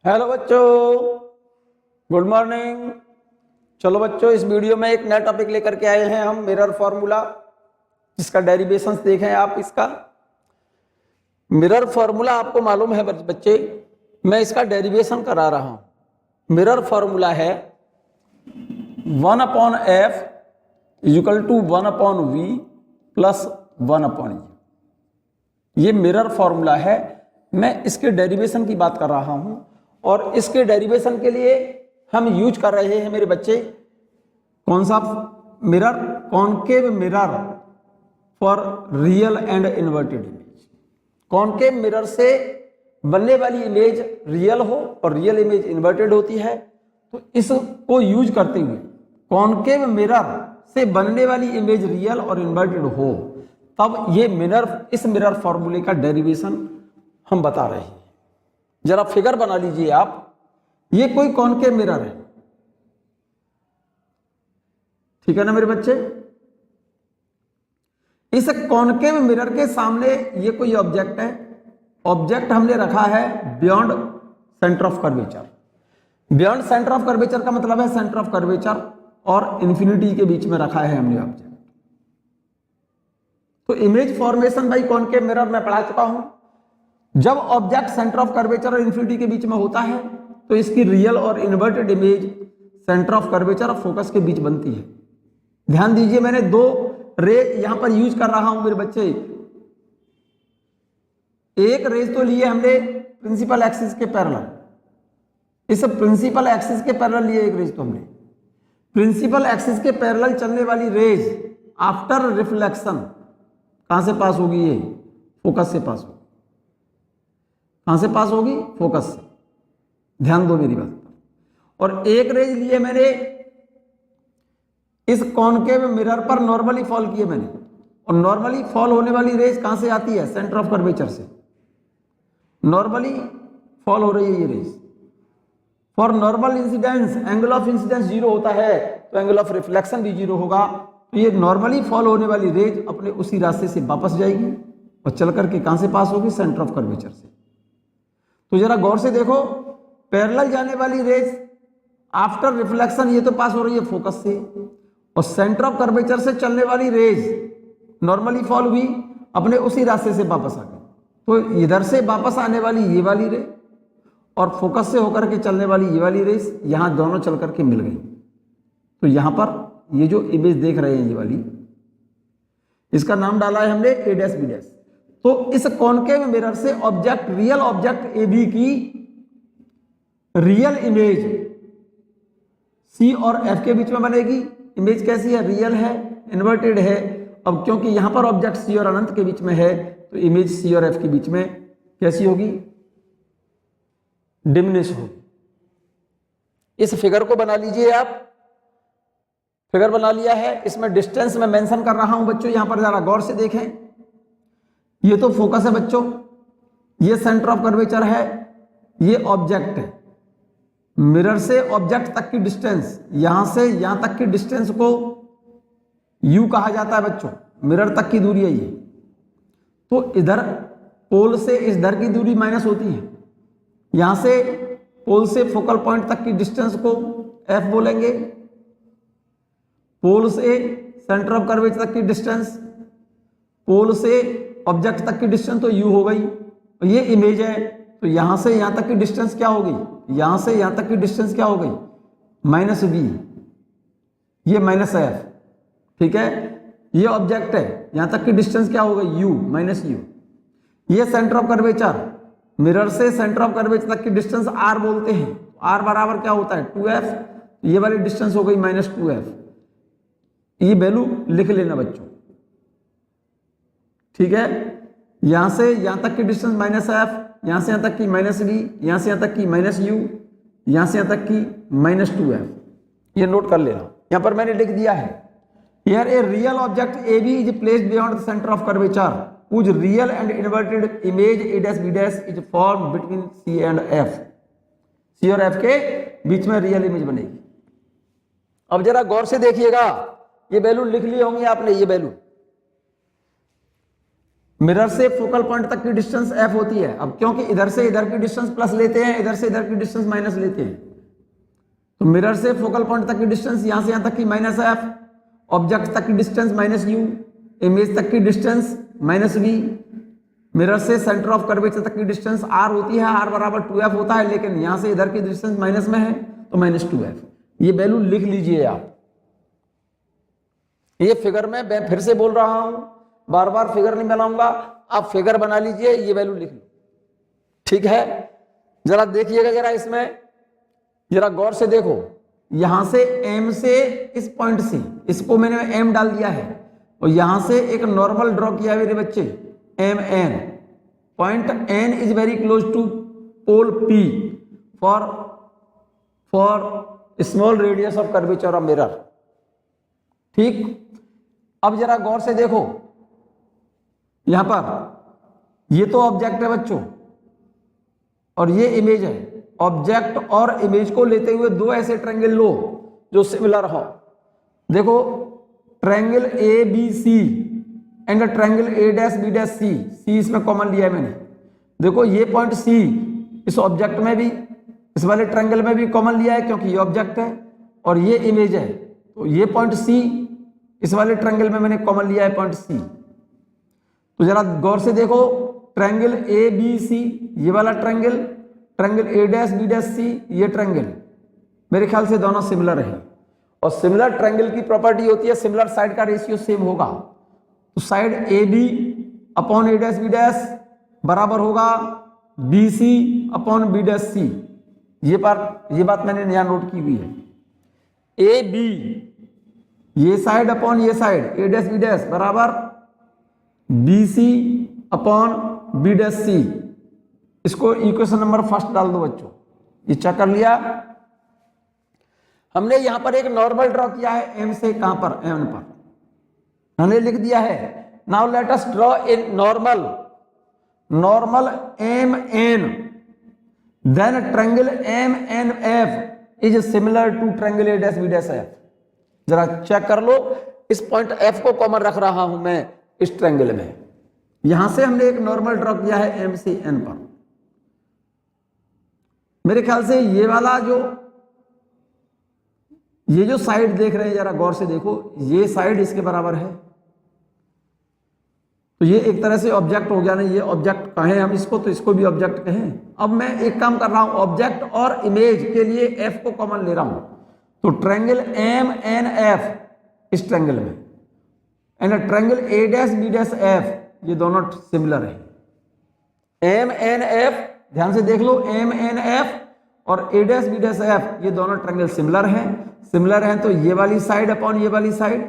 Hello बच्चों, good morning. चलो बच्चों, इस वीडियो में एक नया टॉपिक लेकर के आए हैं हम, मिरर फॉर्मूला, जिसका डेरिवेशंस देखें आप। इसका मिरर फॉर्मूला आपको मालूम है बच्चे, मैं इसका डेरिवेशन करा रहा हूं। मिरर फॉर्मूला है 1/f = 1/v + 1/e। ये मिरर फॉर्मूला है, मैं इसके डेरिवेशन की बात कर रहा हूं। और इसके डेरिवेशन के लिए हम यूज कर रहे हैं मेरे बच्चे कौन सा mirror? Concave mirror for real and inverted image. Concave mirror से बनने वाली इमेज रियल हो और रियल इमेज इन्वर्टेड होती है, तो इसको यूज करते हुए कॉनकेव मिरर से बनने वाली इमेज रियल और इन्वर्टेड हो, तब ये इस मिरर फॉर्मूले का डेरिवेशन हम बता रहे हैं। जरा फिगर बना लीजिए आप। ये कोई कॉनकेव मिरर है, ठीक है ना मेरे बच्चे? इस कॉनकेव मिरर के सामने ये कोई ऑब्जेक्ट है। ऑब्जेक्ट हमने रखा है beyond centre of curvature. Beyond centre of curvature का मतलब है सेंटर ऑफ कर्वेचर और इंफिनिटी के बीच में रखा है हमने ऑब्जेक्ट। तो image formation by concave mirror मैं पढ़ा चुका हूं। जब ऑब्जेक्ट सेंटर ऑफ कर्वेचर और इंफिनिटी के बीच में होता है, तो इसकी रियल और inverted image centre of curvature और फोकस के बीच बनती है। ध्यान दीजिए, मैंने दो रे यहां पर यूज कर रहा हूं मेरे बच्चे। एक रेज तो लिए हमने प्रिंसिपल एक्सिस के पैरेलल, इस प्रिंसिपल एक्सिस के पैरेलल लिए एक रेज तो हमने। प्रिंसिपल एक्सिस के पैरेलल चलने वाली रेज आफ्टर रिफ्लेक्शन कहां से पास होगी? ये फोकस से पास होगी। कहां से पास होगी? फोकस से। ध्यान दो मेरी बात पर। और एक रेज लिए मैंने इस कॉनकेव मिरर पर, नॉर्मली फॉल किए मैंने, और नॉर्मली फॉल होने वाली रेज कहां से आती है? सेंटर ऑफ कर्वेचर से। नॉर्मली फॉल हो रही है ये rays. For normal incidence angle of incidence 0 होता है, तो एंगल ऑफ रिफ्लेक्शन भी 0 होगा। तो ये नॉर्मली फॉल होने वाली रेज अपने उसी रास्ते से वापस जाएगी और चल करके कहां से पास होगी? सेंटर ऑफ कर्वेचर से। तो जरा गौर से देखो, पैरेलल जाने वाली रेज आफ्टर रिफ्लेक्शन ये तो पास हो रही है फोकस से, और सेंटर ऑफ कर्वेचर से चलने वाली रेज नॉर्मली फॉल हुई, अपने उसी रास्ते से वापस आ गई। तो इधर से वापस आने वाली ये वाली रेज और फोकस से होकर के चलने वाली ये वाली रेज, यहां दोनों चल करके मिल गई। तो यहां पर ये जो इमेज देख रहे हैं ये वाली, इसका नाम डाला है हमने A', B'। तो इस कॉनकेव मिरर से ऑब्जेक्ट, रियल ऑब्जेक्ट AB की रियल इमेज C और F के बीच में बनेगी। इमेज कैसी है? रियल है, इन्वर्टेड है। अब क्योंकि यहां पर ऑब्जेक्ट C और अनंत के बीच में है, तो इमेज C और F के बीच में कैसी होगी? डिमिनिश होगी। इस फिगर को बना लीजिए आप। फिगर बना लिया है, इसमें डिस्टेंस में मेंशन कर रहा हूं बच्चों। यहां पर जरा गौर से देखें, ये तो फोकस है बच्चों, ये सेंटर ऑफ कर्वेचर है, ये ऑब्जेक्ट है। मिरर से ऑब्जेक्ट तक की डिस्टेंस, यहां से यहां तक की डिस्टेंस को U कहा जाता है बच्चों। मिरर तक की दूरी है ये। तो इधर पोल से इस धर की दूरी माइनस होती है। यहां से पोल से फोकल पॉइंट तक की डिस्टेंस को F बोलेंगे। पोल से सेंटर ऑफ कर्वेचर तक की डिस्टेंस, पोल से ऑब्जेक्ट तक की डिस्टेंस तो U हो गई। और ये इमेज है, तो यहां से यहां तक की डिस्टेंस क्या हो गई? यहां से यहां तक की डिस्टेंस क्या हो गई? -V, ये -F, ठीक है। ये ऑब्जेक्ट है, यहां तक की डिस्टेंस क्या हो गई? U, -U। ये सेंटर ऑफ कर्वेचर, मिरर से सेंटर ऑफ कर्वेचर तक की डिस्टेंस R बोलते हैं। R बराबर क्या होता है? 2F। ये वाली डिस्टेंस हो गई -2F। ये वैल्यू लिख लेना बच्चों, ठीक है। यहां से यहां तक की डिस्टेंस -F, यहां से यहां तक की -V, यहां से यहां तक की -U, यहां से यहां तक की -2F। ये नोट कर लेना, यहां पर मैंने लिख दिया है। Here a real object AB is placed beyond the center of curvature, whose real and inverted image A', B' is formed between C and F। C और F के बीच में रियल इमेज बनेगी। अब जरा गौर से देखिएगा, ये वैल्यू लिख ली होंगी आपने। ये वैल्यू मिरर से फोकल पॉइंट तक की डिस्टेंस f होती है। अब क्योंकि इधर से इधर की डिस्टेंस प्लस लेते हैं, इधर से इधर की डिस्टेंस माइनस लेते हैं, तो मिरर से फोकल पॉइंट तक की डिस्टेंस यहां से यहां तक की माइनस f, ऑब्जेक्ट तक की डिस्टेंस माइनस u, इमेज तक की डिस्टेंस माइनस v, मिरर से सेंटर ऑफ कर्वेचर तक की डिस्टेंस r होती है, r बराबर 2f होता है, लेकिन यहां से इधर की डिस्टेंस माइनस में है तो माइनस 2f। ये वैल्यू लिख लीजिए आप। ये फिगर में मैं फिर से बोल रहा हूं, बार बार फिगर नहीं बनाऊंगा, आप फिगर बना लीजिए, ये वैल्यू लिख लो, ठीक है। जरा देखिएगा, जरा इसमें जरा गौर से देखो, यहां से m से इस पॉइंट से इसको मैंने m डाल दिया है और यहां से एक नॉर्मल ड्रॉ किया है मेरे बच्चे, mn, point n is very close to pole p for small radius of curvature of mirror, ठीक। अब जरा गौर से देखो, यहां पर ये तो ऑब्जेक्ट है बच्चों और ये इमेज है। ऑब्जेक्ट और इमेज को लेते हुए दो ऐसे ट्रायंगल लो जो सिमिलर हो। देखो, triangle A B C and triangle A dash B dash C, C इसमें कॉमन लिया है मैंने। देखो ये पॉइंट सी इस ऑब्जेक्ट में भी, इस वाले ट्रायंगल में भी कॉमन लिया है क्योंकि ये ऑब्जेक्ट है और ये इमेज है, तो ये पॉइंट सी इस वाले ट्रायंगल में मैंने कॉमन लिया है पॉइंट सी। तो जरा गौर से देखो, ट्रायंगल ए बी सी ये वाला triangle, triangle A dash B dash C ये ट्रायंगल, मेरे ख्याल से दोनों सिमिलर है। और सिमिलर ट्रायंगल की प्रॉपर्टी होती है सिमिलर साइड का रेशियो सेम होगा। तो side A B upon A dash B dash बराबर होगा B C upon B dash C. ये बात मैंने नया नोट की हुई है। ए बी ये साइड अपॉन ये side A dash B dash बराबर B C upon B dash C. इसको इक्वेशन नंबर फर्स्ट डाल दो बच्चों, ये चेक कर लिया। हमने यहां पर एक नॉर्मल ड्रॉ किया है एम से, कहां पर, एम पर हमने लिख दिया है। Now let us draw a normal M N, then triangle M N F is similar to triangle A dash B dash F. जरा चेक कर लो, इस पॉइंट एफ को कॉमन रख रहा हूं मैं इस ट्रायंगल में। यहां से हमने एक नॉर्मल ड्रॉ किया है एम से एन पर। मेरे ख्याल से ये वाला ये जो साइड देख रहे हैं, जरा गौर से देखो, ये साइड इसके बराबर है, तो ये एक तरह से ऑब्जेक्ट हो गया ना। ये ऑब्जेक्ट कहें हम इसको, तो इसको भी ऑब्जेक्ट कहें। अब मैं एक काम कर रहा हूं, ऑब्जेक्ट और इमेज के लिए एफ को कॉमन ले रहा हूं, तो ट्रायंगल एम एन एफ इस ट्रायंगल में and triangle A dash B dash F, ये दोनों सिमिलर है। एम एन एफ, ध्यान से देख लो, एम एन एफ और A dash B dash F ये दोनों ट्रायंगल सिमिलर हैं। सिमिलर हैं तो ये वाली साइड अपॉन ये वाली side,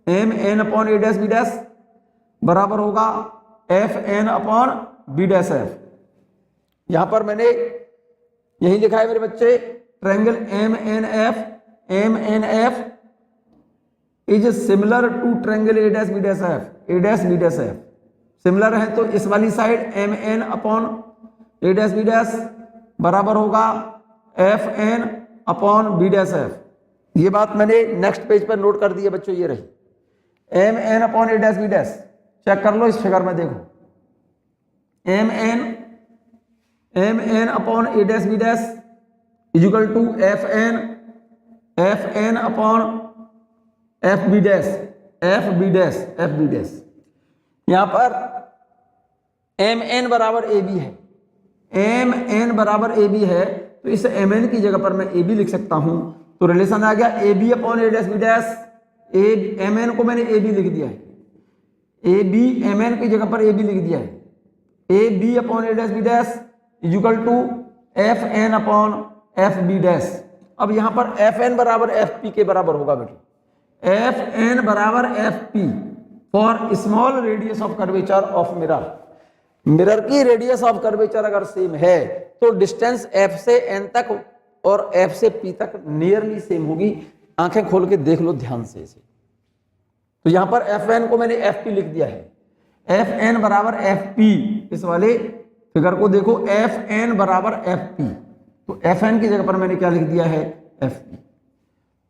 M N upon A dash B dash बराबर होगा F N upon B dash F. यहां पर मैंने यही लिखा है मेरे बच्चे, triangle M N F is similar to triangle A dash B dash F, A dash B dash F similar है, तो इस वाली side M N upon A dash B dash बराबर होगा F N upon B dash F. ये बात मैंने next page पर नोट कर दी है बच्चों, ये रही M N upon A dash B dash. Check कर लो इस फिगर में, देखो M N upon A dash B dash equal to F N upon F B dash, F B dash. यहां पर एम एन बराबर ए बी है, M N बराबर ए बी है, तो इस एम एन की जगह पर मैं ए बी लिख सकता हूं। तो रिलेशन आ गया A B upon A dash B dash. M N को मैंने ए बी लिख दिया है, ए बी एम एन की जगह पर ए बी लिख दिया है। A B upon A dash B dash equal to F N upon F B dash. अब यहां पर एफ एन बराबर एफ पी के बराबर होगा बेटे, एफ एन बराबर F P for small radius of curvature of mirror. Mirror की रेडियस ऑफ कर्वेचर अगर सेम है तो डिस्टेंस एफ से एन तक और एफ से पी तक नियरली सेम होगी। आंखें खोल के देख लो ध्यान से इसे। तो यहां पर एफ एन को मैंने एफ पी लिख दिया है, एफ एन बराबर एफ पी। इस वाले फिगर को देखो, एफ एन बराबर एफ पी, तो एफ एन की जगह पर मैंने क्या लिख दिया है, एफ पी।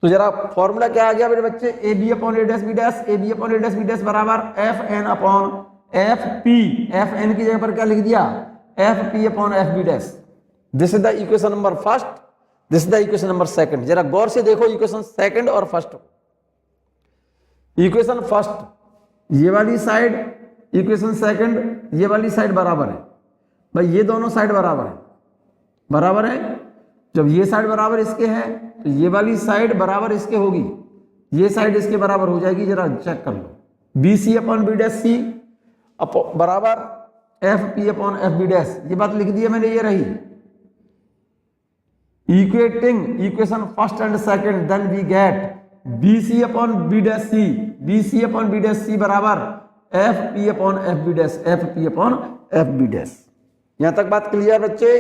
तो जरा फॉर्मूला क्या आ गया मेरे बच्चे, A B upon A dash B dash, A B upon A dash B dash बराबर F N upon F P, F N की जगह पर क्या लिख दिया, F P upon F B dash. This is the equation number first, this is the equation number second. जरा गौर से देखो इक्वेशन सेकंड और फर्स्ट। इक्वेशन फर्स्ट ये वाली साइड, इक्वेशन सेकंड ये वाली साइड बराबर है। भाई ये दोनों साइड बराबर है, बराबर है। जब ये साइड बराबर इसके है तो ये वाली साइड बराबर इसके होगी, ये साइड इसके बराबर हो जाएगी। जरा चेक कर लो, B C upon B dash C बराबर F P upon F B dash. ये बात लिख दी है मैंने, ये रही। Equating equation first and second, then we get B C upon B dash C, B C upon B dash C बराबर F P upon F B dash, F P upon F B dash. यहां तक बात clear बच्चे।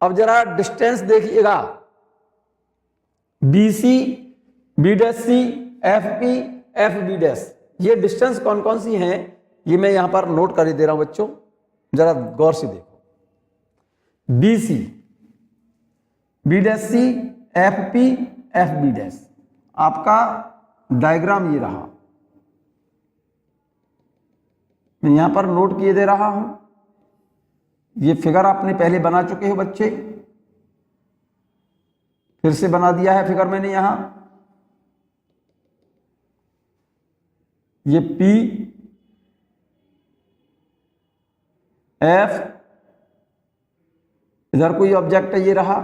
अब जरा distance देखिएगा, B C B dash C F P F B dash, ये distance कौन कौन सी हैं ये मैं यहां पर नोट कर दे रहा हूं बच्चों, जरा गौर से देखो। B C B dash C F P F B dash, आपका डायग्राम ये रहा, मैं यहां पर नोट किए दे रहा हूं। ये फिगर आपने पहले बना चुके हो बच्चे, फिर से बना दिया है फिगर मैंने यहां। ये P F, इधर कोई ऑब्जेक्ट है, ये रहा।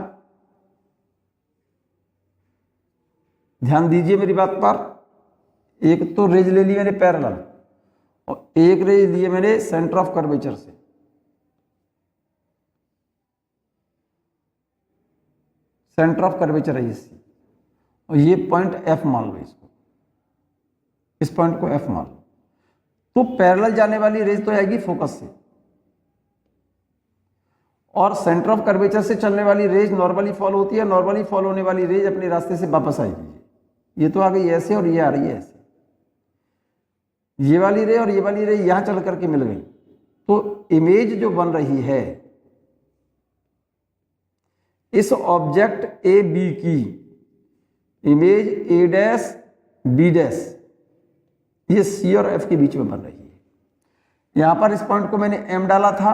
ध्यान दीजिए मेरी बात पर। एक तो रेज ले ली मैंने पैरेलल और एक रेज लिए मैंने सेंटर ऑफ कर्वेचर से। सेंटर ऑफ कर्वेचर है इससे, और ये पॉइंट F मान लो इसको, इस पॉइंट को F मान लो। तो पैरेलल जाने वाली रेज तो आएगी फोकस से, और सेंटर ऑफ कर्वेचर से चलने वाली रेज नॉर्मली फॉलो होती है। नॉर्मली फॉलो होने वाली रेज अपने रास्ते से वापस आएगी। ये तो आ गई ऐसे और ये आ रही है ऐसे, ये वाली रे और ये वाली रे यहां चल करके मिल गई। तो इमेज जो बन रही है इस ऑब्जेक्ट ए बी की, image A dash B dash, ये सी और एफ के बीच में बन रही है। यहां पर इस पॉइंट को मैंने एम डाला था,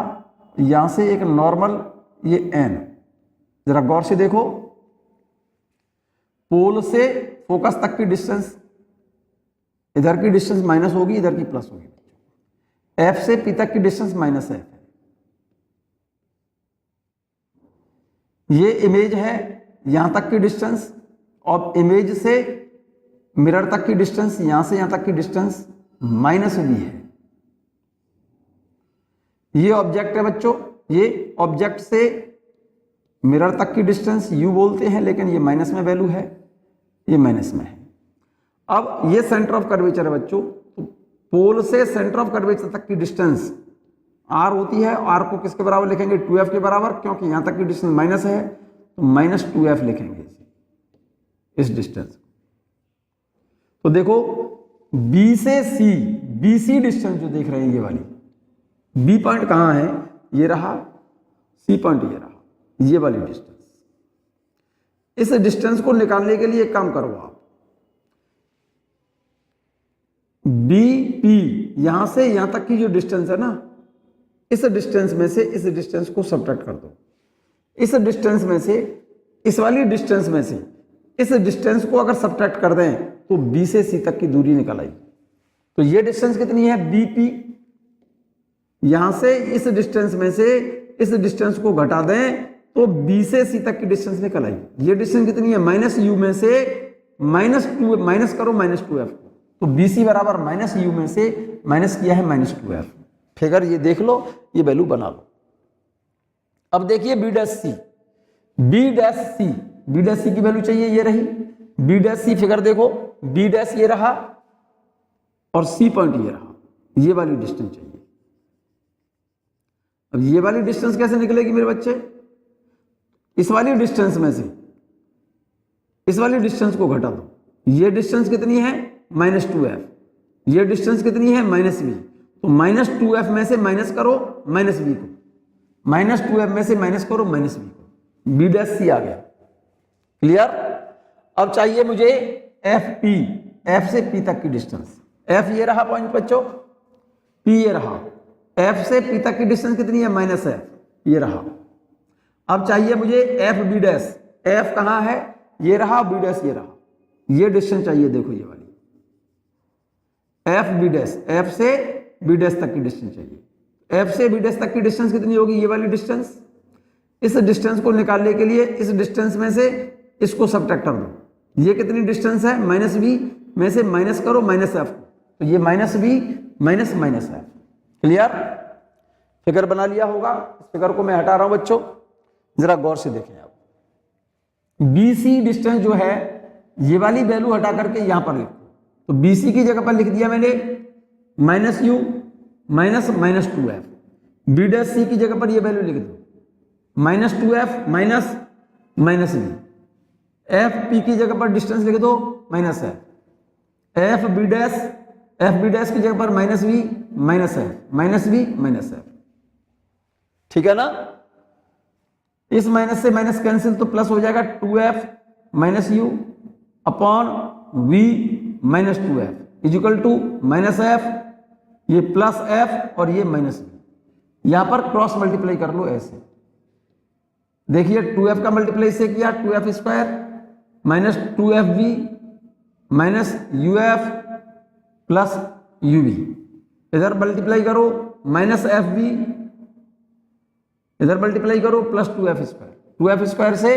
यहां से एक नॉर्मल ये एन। जरा गौर से देखो, पोल से फोकस तक की डिस्टेंस, इधर की डिस्टेंस माइनस होगी, इधर की प्लस होगी। एफ से पी तक की डिस्टेंस माइनस एफ है। ये इमेज है यहां तक की डिस्टेंस, और इमेज से मिरर तक की डिस्टेंस, यहां से यहां तक की डिस्टेंस माइनस वी है। ये ऑब्जेक्ट है बच्चों, ये ऑब्जेक्ट से मिरर तक की डिस्टेंस यू बोलते हैं, लेकिन ये माइनस में वैल्यू है, ये माइनस में है। अब ये सेंटर ऑफ कर्वेचर है बच्चों, तो पोल से सेंटर ऑफ कर्वेचर तक की डिस्टेंस आर होती है। आर को किसके बराबर लिखेंगे, 2f के बराबर, क्योंकि यहां तक की डिस्टेंस माइनस है तो माइनस 2f लिखेंगे इस डिस्टेंस। तो देखो बी से सी, बी सी डिस्टेंस जो देख रहे हैं ये वाली, बी पॉइंट कहां है, ये रहा, सी पॉइंट ये रहा, ये वाली डिस्टेंस। इस डिस्टेंस को निकालने के लिए एक काम करो आप, बी पी यहां से यहां तक की जो डिस्टेंस है ना, इस डिस्टेंस में से इस डिस्टेंस को सब्ट्रैक्ट कर दो। इस डिस्टेंस में से, इस वाली डिस्टेंस में से इस डिस्टेंस को अगर सब्ट्रैक्ट कर दें तो बी से सी तक की दूरी निकल आई। तो ये डिस्टेंस कितनी है, बीपी। यहां से इस डिस्टेंस में से इस डिस्टेंस को घटा दें तो बी से सी तक की डिस्टेंस निकल आई। ये डिस्टेंस कितनी है, माइनस यू में से -2, माइनस करो -2f को, तो बी सी बराबर माइनस यू में से माइनस किया है -2f। फिगर ये देख लो, ये वैल्यू बना लो। अब देखिए B dash C, B dash C, B dash सी की वैल्यू चाहिए, ये रही बी डैश सी। फिगर देखो, बी डैश ये रहा और सी पॉइंट ये रहा, ये वाली डिस्टेंस चाहिए। अब ये वाली डिस्टेंस कैसे निकलेगी मेरे बच्चे, इस वाली डिस्टेंस में से इस वाली डिस्टेंस को घटा दो। ये डिस्टेंस कितनी है, -2f। ये डिस्टेंस कितनी है, -v। तो -2f में से माइनस करो -v को, -2f में से माइनस करो -v को, बी डैश सी आ गया। क्लियर। अब चाहिए मुझे एफ पी, एफ से पी तक की डिस्टेंस। एफ ये रहा पॉइंट बच्चों, P ये रहा, F से P तक की डिस्टेंस कितनी है, -F, ये रहा। अब चाहिए मुझे एफ बी डैश, F कहाँ है, ये रहा, B डैश ये रहा, ये डिस्टेंस चाहिए, देखो ये वाली F B डैश, F से B डैश तक की डिस्टेंस चाहिए। F से B डैश तक की डिस्टेंस कितनी होगी, ये वाली डिस्टेंस। इस डिस्टेंस को निकालने के लिए इस डिस्टेंस में से इसको सब्ट्रैक्ट कर दो। ये कितनी डिस्टेंस है, -B में से माइनस करो -F, तो ये -B -F। क्लियर, फिगर बना लिया होगा। इस फिगर को मैं हटा रहा हूं बच्चों, जरा गौर से देखें आप। BC डिस्टेंस जो है, ये वाली वैल्यू हटा करके यहां पर लिखो, तो BC की जगह पर लिख दिया मैंने -U -2F। B dash C की जगह पर ये वैल्यू लिख दो -2F -B। FP की जगह पर डिस्टेंस लिख दो -F। FB डैश की जगह पर -B -F। ठीक है ना, इस माइनस से माइनस कैंसिल, तो प्लस हो जाएगा 2F -U upon V -2F equal to -F, ये +F और ये -V। यहां पर क्रॉस मल्टीप्लाई कर लो ऐसे, देखिए 2F का मल्टीप्लाई से किया 2F square -2FV -UF plus UV, इधर मल्टीप्लाई करो -FV, इधर मल्टीप्लाई करो plus 2F square, 2F square से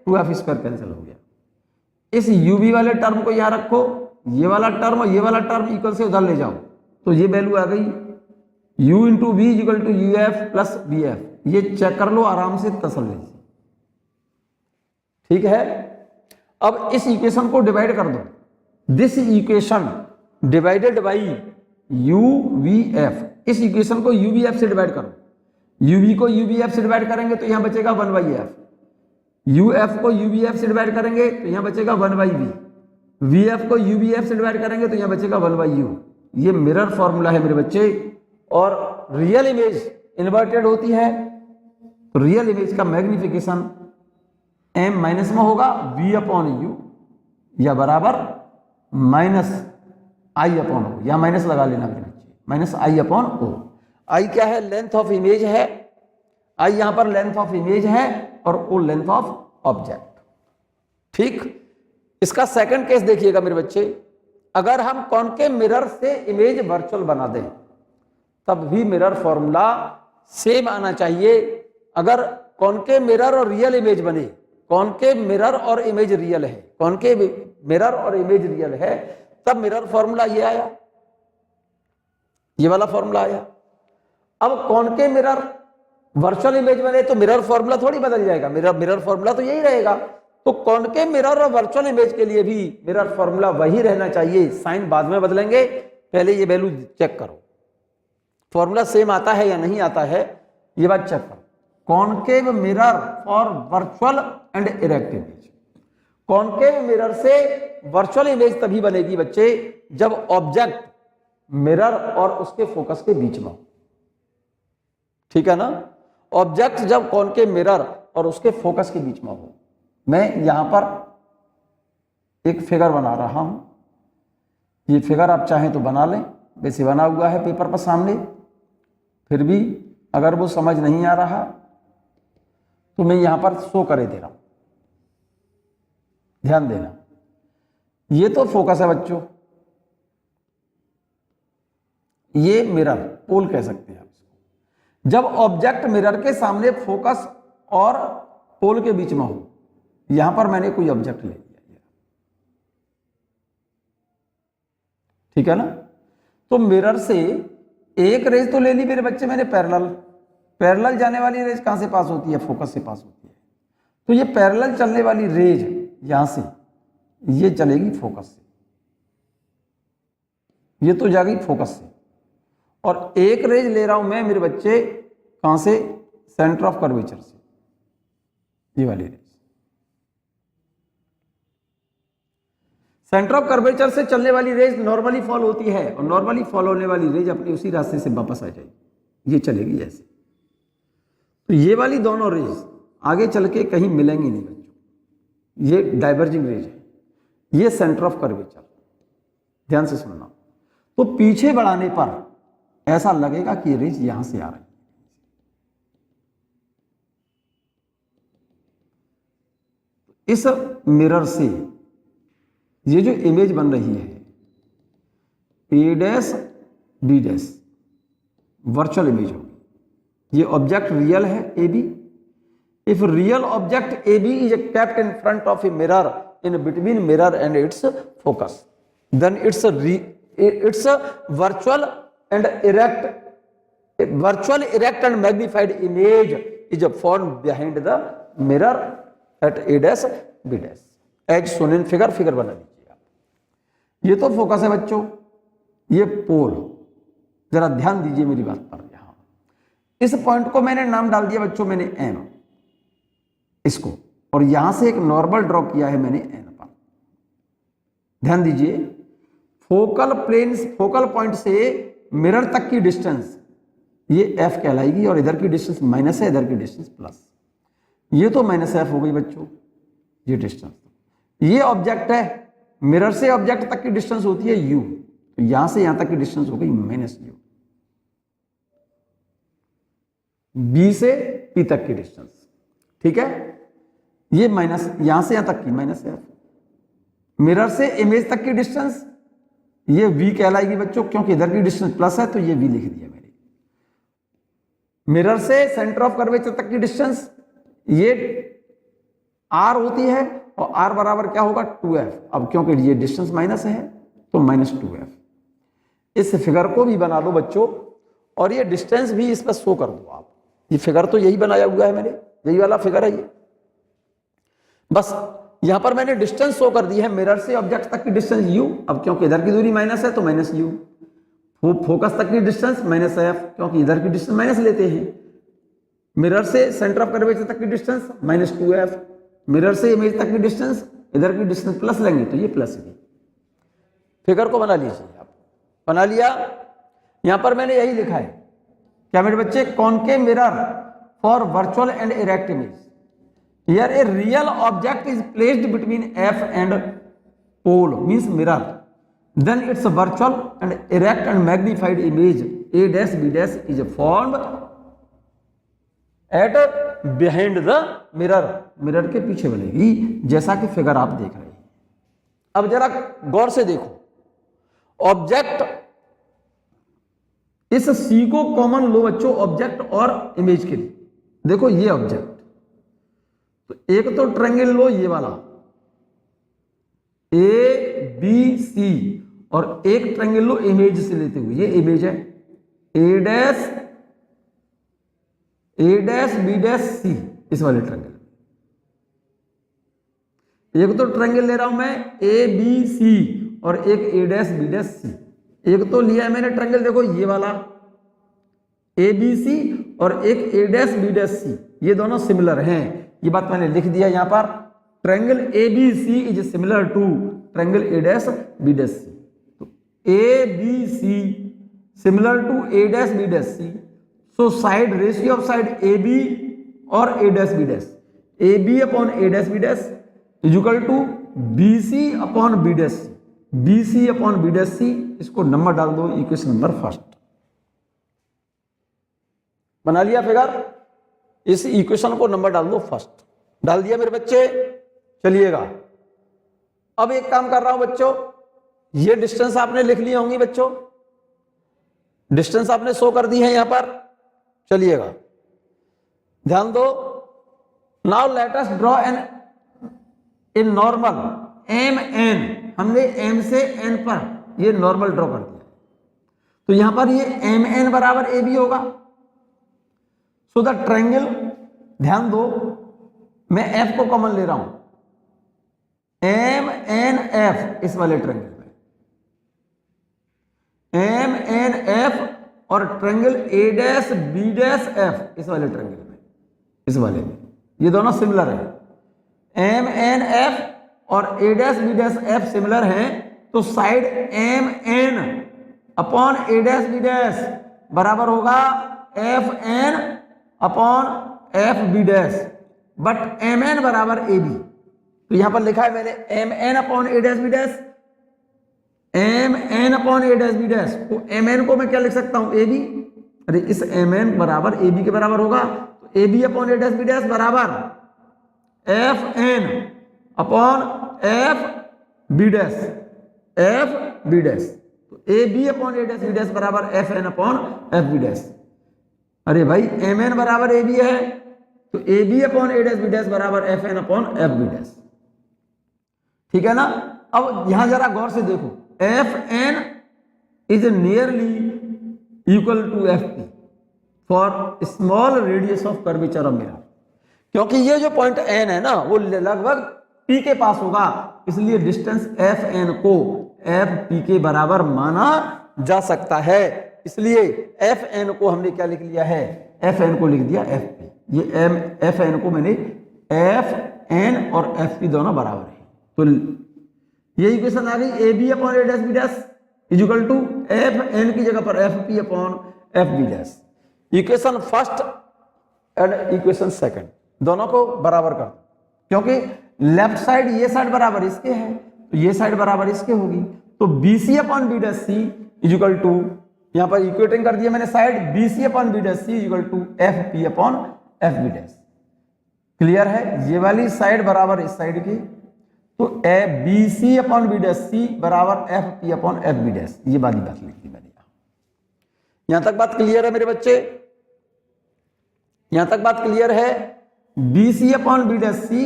2F स्क्वायर कैंसिल हो गया। इस UV वाले टर्म को यहां रखो, ये वाला टर्म और ये वाला टर्म इक्वल से उधर ले जाओ, तो ये वैल्यू आ गई U into V equal to UF plus BF। ये चेक कर लो आराम से, तसल्ली से, ठीक है। अब इस इक्वेशन को डिवाइड कर दो, this equation divided by UVF, इस इक्वेशन को UVF से डिवाइड करो। UV को UVF से डिवाइड करेंगे तो यहां बचेगा 1/F, UF को UVF से डिवाइड करेंगे तो यहां बचेगा 1/V, VF को UVF से डिवाइड करेंगे तो यहां बचेगा 1/U। ये मिरर फॉर्मूला है मेरे बच्चे, और रियल इमेज इन्वर्टेड होती है तो रियल इमेज का मैग्निफिकेशन M माइनस में होगा V/U या बराबर -I/O, या माइनस लगा लेना मेरे बच्चे, -I/O। I क्या है, लेंथ ऑफ इमेज है, I यहां पर लेंथ ऑफ इमेज है और O लेंथ ऑफ ऑब्जेक्ट। ठीक, इसका सेकंड केस देखिएगा मेरे बच्चे, अगर हम कॉनकेव मिरर से इमेज वर्चुअल बना दें तब भी मिरर फॉर्मूला सेम आना चाहिए। अगर कॉनकेव मिरर और रियल इमेज बने, कॉनकेव मिरर और इमेज रियल है, कॉनकेव मिरर और इमेज रियल है, तब मिरर फॉर्मूला ये आया, ये वाला फॉर्मूला आया। अब कॉनकेव मिरर वर्चुअल इमेज बने तो मिरर फॉर्मूला थोड़ी बदल जाएगा, मिरर फॉर्मूला तो यही रहेगा। तो कॉनकेव मिरर और वर्चुअल इमेज के लिए भी मिरर फॉर्मूला वही रहना चाहिए, साइन बाद में बदलेंगे, पहले ये वैल्यू चेक करो, फॉर्मूला सेम आता है या नहीं आता है, ये बात चेक करो। Concave mirror for virtual and erect image, concave mirror से वर्चुअल इमेज तभी बनेगी बच्चे जब ऑब्जेक्ट मिरर और उसके फोकस के बीच में हो, ठीक है ना। ऑब्जेक्ट जब कॉनकेव मिरर और उसके फोकस के बीच में हो। मैं यहां पर एक फिगर बना रहा हूं, ये फिगर आप चाहें तो बना लें, वैसे बना हुआ है पेपर पर सामने, फिर भी अगर वो समझ नहीं आ रहा तो मैं यहां पर शो करे दे रहा हूं, ध्यान देना। ये तो फोकस है बच्चों, ये मिरर पोल कह सकते हैं आप इसको। जब ऑब्जेक्ट मिरर के सामने फोकस और पोल के बीच में हो, यहां पर मैंने कोई ऑब्जेक्ट ले लिया, ठीक है ना। तो मिरर से एक रेज तो ले ली मेरे बच्चे मैंने पैरेलल जाने वाली रेज कहां से पास होती है, फोकस से पास होती है। तो ये पैरेलल चलने वाली रेज यहां से ये चलेगी फोकस से, ये तो जाएगी फोकस से, और एक रेज ले रहा हूं मैं मेरे बच्चे कहां से, सेंटर ऑफ कर्वेचर से, ये वाली रेज सेंटर ऑफ कर्वेचर से चलने वाली रेज नॉर्मली फॉल होती है, और नॉर्मली फॉल होने वाली रेज अपनी उसी रास्ते से वापस आ जाएगी, ये चलेगी ऐसे। तो ये वाली दोनों रेज आगे चल के कहीं मिलेंगी नहीं बच्चों, ये डाइवर्जिंग रेज है, ये सेंटर ऑफ कर्वेचर, ध्यान से सुनना। तो पीछे बढ़ाने पर ऐसा लगेगा कि ये रेज यहां से आ रही है। इस मिरर से ये जो इमेज बन रही है A dash B dash virtual image होगी। ये ऑब्जेक्ट रियल है A B. If real object A B is kept in front of a mirror in between mirror and its focus, then its virtual erect and magnified image is formed behind the mirror at a dash b dash as shown in figure बना लीजिए आप। ये तो focus है बच्चों, ये पोल। जरा ध्यान दीजिए मेरी बात पर। यहां इस पॉइंट को मैंने नाम डाल दिया बच्चों मैंने एम, इसको, और यहां से एक नॉर्मल ड्रॉ किया है मैंने एन पर। ध्यान दीजिए, फोकल पॉइंट से मिरर तक की डिस्टेंस ये एफ कहलाएगी, और इधर की डिस्टेंस माइनस है, इधर की डिस्टेंस प्लस। ये तो माइनस एफ हो गई बच्चों, ये डिस्टेंस। ये ऑब्जेक्ट है, मिरर से ऑब्जेक्ट तक की डिस्टेंस होती है यू, तो यहां से यहां तक की डिस्टेंस हो गई माइनस यू। बी से पी तक की डिस्टेंस, ठीक है, ये माइनस यहां से यहां तक की माइनस एफ। मिरर से इमेज तक की डिस्टेंस ये v कहलाएगी बच्चों, क्योंकि इधर की डिस्टेंस प्लस है तो ये v लिख दिया मैंने। मिरर से सेंटर ऑफ कर्वेचर तक की डिस्टेंस ये r होती है, और r बराबर क्या होगा 2f। अब क्योंकि ये डिस्टेंस माइनस है तो माइनस 2f। इस फिगर को भी बना दो बच्चों, और ये डिस्टेंस भी इस पर शो कर दो आप। ये फिगर तो यही बनाया हुआ है मैंने, यही वाला फिगर है ये। बस यहां पर मैंने डिस्टेंस शो कर दी है, मिरर से ऑब्जेक्ट तक की डिस्टेंस u। अब क्योंकि इधर की दूरी माइनस है तो माइनस u। फोकस तक की डिस्टेंस माइनस f, क्योंकि इधर की डिस्टेंस माइनस लेते हैं। मिरर से सेंटर ऑफ कर्वेचर तक की डिस्टेंस माइनस 2f। मिरर से इमेज तक की डिस्टेंस, इधर की डिस्टेंस प्लस लेंगे तो ये प्लस v। फिगर को बना लीजिए आप। बना लिया। यहां पर मैंने यही लिखा है, क्या मेरे बच्चे, concave mirror for virtual and erect image. Here a real object is placed between F and pole, means mirror. Then its virtual and erect and magnified image A dash B dash is formed at behind the mirror. Mirror के पीछे बनेगी, जैसा कि figure आप देख रहे हैं। अब जरा गौर से देखो, ऑब्जेक्ट, इस C को कॉमन लो बच्चों ऑब्जेक्ट और इमेज के लिए। देखो ये ऑब्जेक्ट, तो एक तो ट्रायंगल लो ये वाला ए बी सी, और एक ट्रायंगल लो इमेज से लेते हुए, ये इमेज है ए डैश बी डैश सी, इस वाले ट्रायंगल। एक तो ट्रायंगल ले रहा हूं मैं ए बी सी, और एक ए डैश बी डैश सी। एक तो लिया है मैंने ट्रायंगल, देखो ये वाला ए बी सी, और एक ए डैश बी डैश सी, ये दोनों सिमिलर हैं। ये बात मैंने लिख दिया यहां पर। Triangle A B C is similar to triangle A dash B dash C. तो A B C similar to A dash B dash C, so side ratio of side A B और A dash B dash, A B upon A dash B dash is equal to B C upon B dash C, B C upon B dash C. इसको number डाल दो, equation number first. बना लिया figure, इस equation को number डाल दो first. डाल दिया मेरे बच्चे, चलिएगा। अब एक काम कर रहा हूं बच्चों, ये डिस्टेंस आपने लिख ली होंगी बच्चों, डिस्टेंस आपने शो कर दी है यहां पर। चलिएगा, ध्यान दो। Now let us draw an normal M N. हमने एम से एन पर ये नॉर्मल ड्रॉ कर दिया, तो यहां पर ये एम एन बराबर ए बी होगा। सो द ट्रायंगल, ध्यान दो, मैं एफ को कॉमन ले रहा हूं, एम एन एफ, इस वाले ट्रायंगल में एम एन एफ, और triangle A dash B dash F, इस वाले ट्रायंगल में, इस वाले में, ये दोनों सिमिलर है। एम एन एफ और A dash B dash F similar हैं, तो side M N upon A dash B dash बराबर होगा F N upon F B dash, but M N बराबर ए बी। तो यहां पर लिखा है मैंने M N upon A dash B dash, M N upon A dash B dash, तो एम एन को मैं क्या लिख सकता हूं, ए बी। अरे इस एम एन बराबर ए बी के बराबर होगा, तो A B upon A dash B dash बराबर F N upon F B dash, F B dash. तो A B upon A dash B dash बराबर F N upon F B dash. अरे भाई M N बराबर A B है, तो A B upon A dash B dash बराबर F N upon F B dash. ठीक है ना। अब यहां जरा गौर से देखो, F N is nearly equal to F P for small radius of curvature of mirror, क्योंकि ये जो पॉइंट एन है ना वो लगभग पी के पास होगा, इसलिए डिस्टेंस एफ एन को एफ पी के बराबर माना जा सकता है। इसलिए एफ एन को हमने क्या लिख लिया है, एफ एन को लिख दिया एफ पी। ये एम एफ एन को मैंने एफ एन और एफ पी दोनों बराबर है, तो ये इक्वेशन आ गई, A B upon A dash B dash is equal to F N की जगह पर F P upon F B dash. Equation first and equation second दोनों को बराबर कर, क्योंकि लेफ्ट साइड ये साइड बराबर इसके है, तो ये साइड बराबर इसके होगी, तो B C upon B dash C is equal to, यहां पर इक्वेटिंग कर दिया मैंने side, B C upon B dash C is equal to F P upon F B dash. Clear है, ये वाली साइड बराबर इस साइड की, तो A B C upon B dash C बराबर F P upon F B dash. ये वाली बात लिख दी मैंने। यहां तक बात क्लियर है मेरे बच्चे, यहां तक बात क्लियर है। B C upon B dash C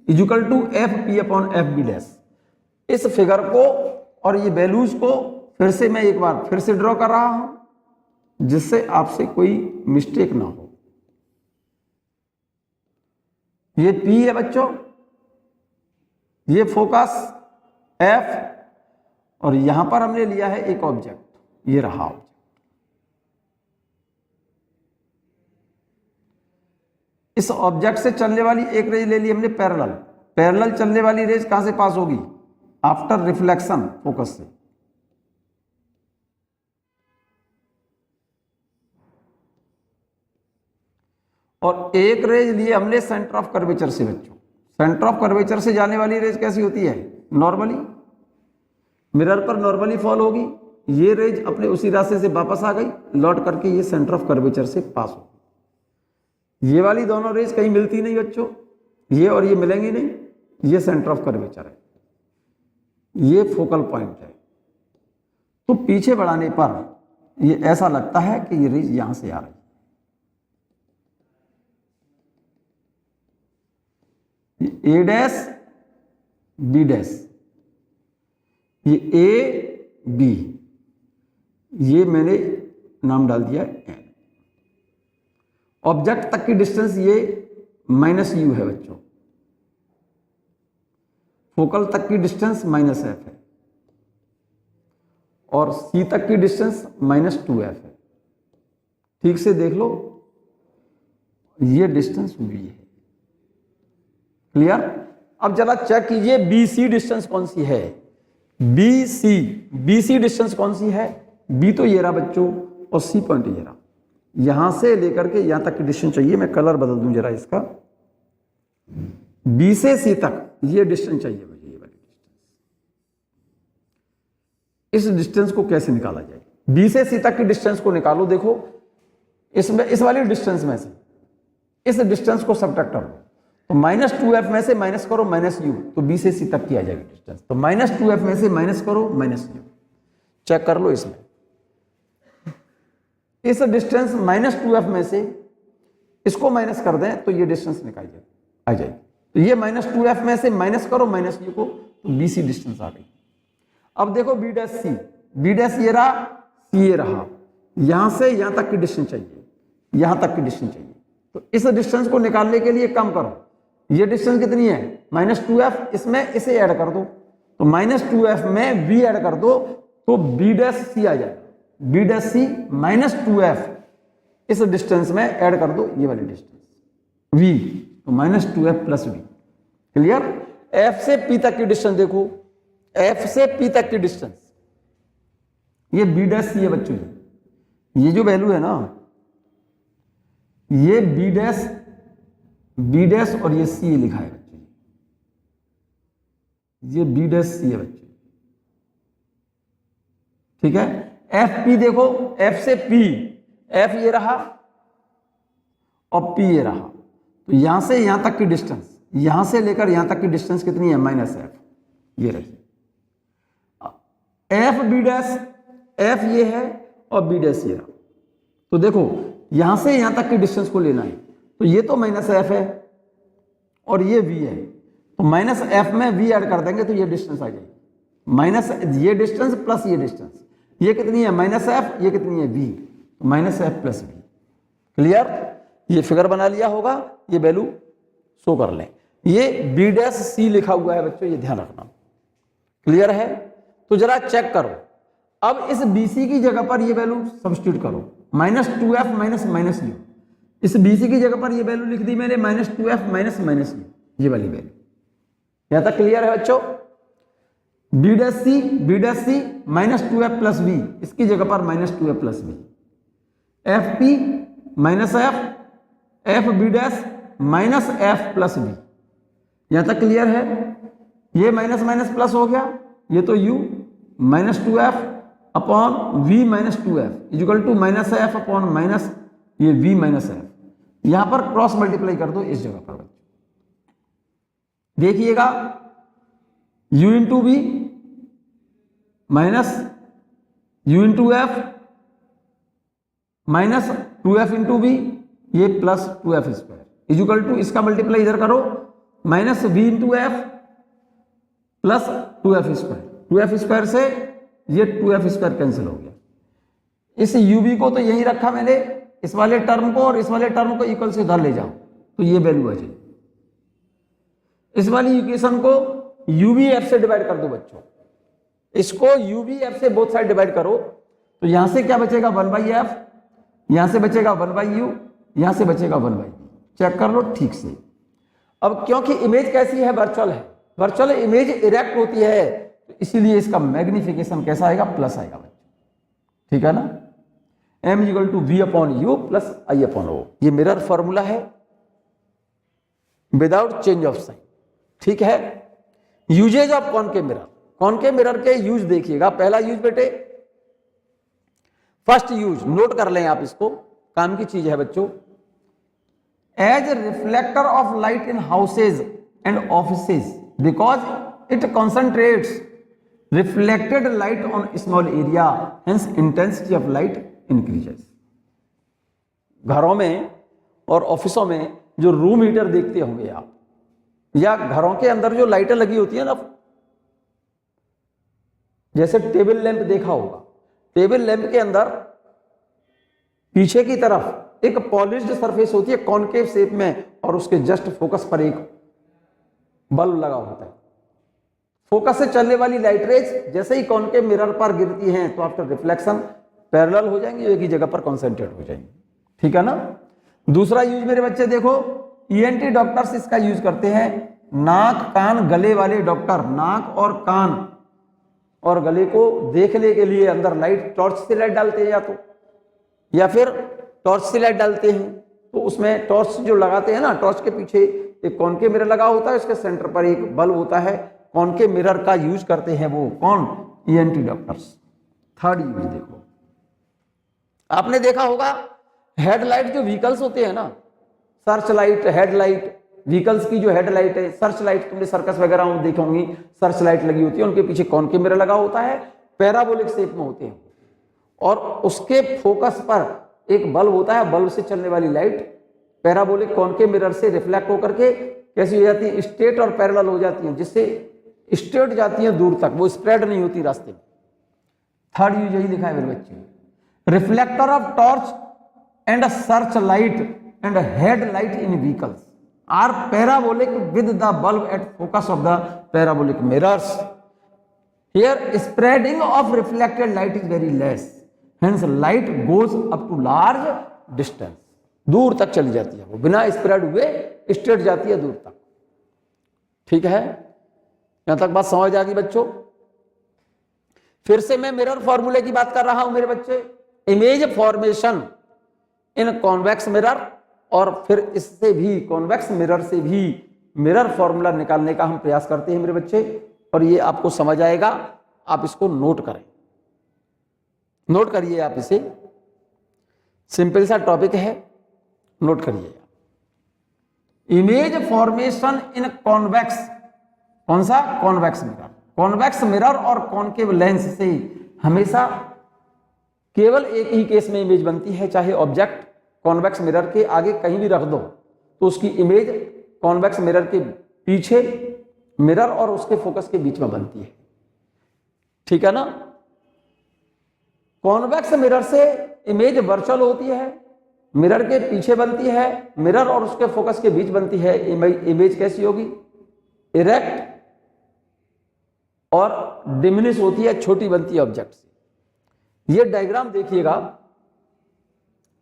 is equal to F P upon F B dash. इस फिगर को और ये वैल्यूज को फिर से मैं एक बार फिर से ड्रॉ कर रहा हूं, जिससे आपसे कोई मिस्टेक ना हो। ये P है बच्चों, ये फोकस F, और यहां पर हमने लिया है एक ऑब्जेक्ट, ये रहा ऑब्जेक्ट। इस ऑब्जेक्ट से चलने वाली एक रेज ले ली हमने पैरेलल। पैरेलल चलने वाली रेज कहां से पास होगी, आफ्टर रिफ्लेक्शन फोकस से। और एक रेज लिए हमने सेंटर ऑफ कर्वेचर से बच्चों। सेंटर ऑफ कर्वेचर से जाने वाली रेज कैसी होती है, नॉर्मली मिरर पर नॉर्मली फॉल होगी। ये रेज अपने उसी रास्ते से वापस आ गई, लौट करके ये सेंटर ऑफ कर्वेचर से पास हो। ये वाली दोनों रेज कहीं मिलती नहीं बच्चों, ये और ये मिलेंगी नहीं, ये सेंटर ऑफ कर्वेचर है, ये फोकल पॉइंट है। तो पीछे बढ़ाने पर ये ऐसा लगता है कि ये रेज यहां से आ रही है। ए डैश बी डैश, ये ए बी, ये मैंने नाम डाल दिया एन। ऑब्जेक्ट तक की डिस्टेंस ये माइनस यू है बच्चों, फोकल तक की डिस्टेंस माइनस एफ है, और सी तक की डिस्टेंस माइनस 2f है। ठीक से देख लो, ये डिस्टेंस वी है। क्लियर। अब जरा चेक कीजिए बी सी डिस्टेंस कौन सी है, बी सी डिस्टेंस कौन सी है, बी तो ये रहा बच्चों, और सी पॉइंट ये रहा। यहां से लेकर के यहां तक की डिस्टेंस चाहिए, मैं कलर बदल दूं जरा इसका, बी से सी तक ये डिस्टेंस चाहिए मुझे, ये वाली डिस्टेंस। इस डिस्टेंस को कैसे निकाला जाए, बी से सी तक की डिस्टेंस को निकालो। देखो इसमें इस वाली डिस्टेंस में से इस डिस्टेंस को सब्ट्रैक्ट करो, तो -2f में से माइनस करो -u, तो बी से सी तक की आ जाएगी डिस्टेंस। तो -2f में से माइनस करो -u, चेक कर लो। इसमें इस डिस्टेंस -2f में से इसको माइनस कर दें तो ये डिस्टेंस निकाल आ जाएगी। तो ये -2f में से माइनस करो -u को, तो बी सी डिस्टेंस आ गई। अब देखो B dash C, B dash ये रहा, सी ये रहा, यहां से यहां तक की डिस्टेंस चाहिए, यहां तक की डिस्टेंस चाहिए। तो इस डिस्टेंस को निकालने के लिए कम करो, ये डिस्टेंस कितनी है -2f, इसमें इसे ऐड कर दो, तो -2f में v ऐड कर दो, तो b डैश सी आ जाएगा। b डैश सी -2f इस डिस्टेंस में ऐड कर दो, ये वाली डिस्टेंस v, तो -2f plus v। Clear. f से p तक की डिस्टेंस देखो, f से p तक की डिस्टेंस, ये b डैश सी है बच्चों। ये जो वैल्यू है ना, ये b डैश और ये सी लिखा है बच्चों, ये b डैश सी है बच्चों। ठीक है। एफ पी देखो, एफ से पी, एफ ये रहा और पी ये रहा, तो यहां से यहां तक की डिस्टेंस, यहां से लेकर यहां तक की डिस्टेंस कितनी है, माइनस एफ, ये रही। एफ बी डैश, एफ ये है और बी डैश ये रहा, तो देखो यहां से यहां तक की डिस्टेंस को लेना है, तो ये तो माइनस एफ है और ये वी है, तो माइनस एफ में वी ऐड कर देंगे तो ये डिस्टेंस आ जाएगी, माइनस ये डिस्टेंस प्लस ये डिस्टेंस, ये कितनी है माइनस एफ, ये कितनी है v, minus f plus v. Clear, ये फिगर बना लिया होगा, ये वैल्यू शो कर लें। ये बी डैश सी लिखा हुआ है बच्चों, ये ध्यान रखना। क्लियर है, तो जरा चेक करो, अब इस BC की जगह पर ये वैल्यू सब्स्टिट्यूट करो, -2f माइनस माइनस लो, इस BC की जगह पर ये वैल्यू लिख दी मैंने -2f माइनस माइनस लो, ये वाली वैल्यू। यहां तक क्लियर है बच्चों? B dash C -2f plus v, इसकी जगह पर -2f plus v, F P minus F B dash minus f plus v. यहां तक क्लियर है? ये माइनस माइनस प्लस हो गया, ये तो u -2f upon v -2f equal to minus f upon minus ये v माइनस एफ, यहां पर क्रॉस मल्टीप्लाई कर दो इस जगह पर बच्चों। देखिएगा u into v minus u into F minus 2f into v, ये plus 2f square equal to, इसका मल्टीप्लाई इधर करो, minus v into F plus 2f square, 2f square से ये 2f स्क्वायर कैंसिल हो गया। इस ub को तो यही रखा मैंने, इस वाले टर्म को और इस वाले टर्म को इक्वल से उधर ले जाओ तो ये वैल्यू आ जाएगी। इस वाली इक्वेशन को uvf से डिवाइड कर दो बच्चों, इसको uvf से बोथ साइड डिवाइड करो, तो यहां से क्या बचेगा 1/f, यहां से बचेगा 1/u, यहां से बचेगा 1/v। चेक कर लो ठीक से। अब क्योंकि इमेज कैसी है, वर्चुअल है, वर्चुअल इमेज इरेक्ट होती है, तो इसीलिए इसका मैग्निफिकेशन कैसा आएगा, प्लस आएगा बच्चों, ठीक है ना। m equal to v upon u plus I upon O, ये मिरर फॉर्मूला है विदाउट चेंज ऑफ साइन, ठीक है। Usages of concave mirror, concave mirror के यूज देखिएगा। पहला यूज बेटे, फर्स्ट यूज नोट कर लें आप, इसको काम की चीज है बच्चों। As reflector of light in houses and offices because it concentrates reflected light on small area, hence intensity of light increases. घरों में और ऑफिसों में जो रूम हीटर देखते होंगे आप, या घरों के अंदर जो लाइटें लगी होती है ना, जैसे टेबल लैंप देखा होगा, टेबल लैंप के अंदर पीछे की तरफ एक पॉलिश्ड सरफेस होती है कॉनकेव शेप में, और उसके जस्ट फोकस पर एक बल्ब लगा होता है। फोकस से चलने वाली लाइट रेज जैसे ही कॉनकेव मिरर पर गिरती हैं तो आफ्टर रिफ्लेक्शन पैरेलल हो जाएंगी, एक ही जगह पर कॉन्सेंट्रेट हो जाएंगी, ठीक है ना। दूसरा यूज मेरे बच्चे देखो, ENT डॉक्टर्स इसका यूज करते हैं, नाक कान गले वाले डॉक्टर नाक और कान और गले को देखने के लिए अंदर लाइट, टॉर्च से लाइट डालते हैं, या फिर टॉर्च से लाइट डालते हैं, तो उसमें टॉर्च जो लगाते हैं ना, टॉर्च के पीछे एक कॉनकेव मिरर लगा होता है, उसके सेंटर पर एक बल्ब होता है, कॉनकेव मिरर का यूज करते हैं वो कौन, ENT डॉक्टर्स। थर्ड यूज देखो, आपने देखा होगा हेडलाइट जो व्हीकल्स होते हैं ना, सर्च लाइट, हेडलाइट, व्हीकल्स की जो हेडलाइट है, सर्च लाइट, तुमने सर्कस वगैरह में देखी होंगी, सर्च लाइट लगी होती है, उनके पीछे कॉनकेव मिरर लगा होता है, पैराबोलिक शेप में होते हैं, और उसके फोकस पर एक बल्ब होता है, बल्ब से चलने वाली लाइट पैराबोलिक कॉनकेव मिरर से रिफ्लेक्ट होकर के कैसी हो जाती है, स्ट्रेट और पैरेलल हो जाती है, जिससे स्ट्रेट जाती है दूर तक, वो स्प्रेड नहीं होती रास्ते में। थर्ड यूज यही लिखा है मेरे बच्चे, reflector of torch and search light and headlight in vehicles are parabolic with the bulb at focus of the parabolic mirrors. Here spreading of reflected light is very less, hence light goes up to large distance, दूर तक चली जाती है, वो बिना spread हुए straight जाती है दूर तक, ठीक है। यहां तक बात समझ आ गई बच्चों। फिर से मैं मिरर फॉर्मूले की बात कर रहा हूं मेरे बच्चे, इमेज फॉर्मेशन इन कॉन्वेक्स मिरर, और फिर इससे भी कॉन्वेक्स मिरर से भी मिरर फॉर्मूला निकालने का हम प्रयास करते हैं मेरे बच्चे, और ये आपको समझ आएगा, आप इसको नोट करें। नोट करिए आप इसे, सिंपल सा टॉपिक है, नोट करिए। इमेज फॉर्मेशन इन कॉन्वेक्स, कौन सा? Convex mirror. कॉन्वेक्स मिरर और कॉनकेव लेंस से हमेशा केवल एक ही केस में इमेज बनती है, चाहे ऑब्जेक्ट कॉन्वेक्स मिरर के आगे कहीं भी रख दो तो उसकी इमेज कॉन्वेक्स मिरर के पीछे मिरर और उसके फोकस के बीच में बनती है, ठीक है ना। कॉन्वेक्स मिरर से इमेज वर्चुअल होती है, मिरर के पीछे बनती है, मिरर और उसके फोकस के बीच बनती है। इमेज कैसी होगी? इरेक्ट और डिमिनिश होती है, छोटी बनती है ऑब्जेक्ट से। ये डायग्राम देखिएगा,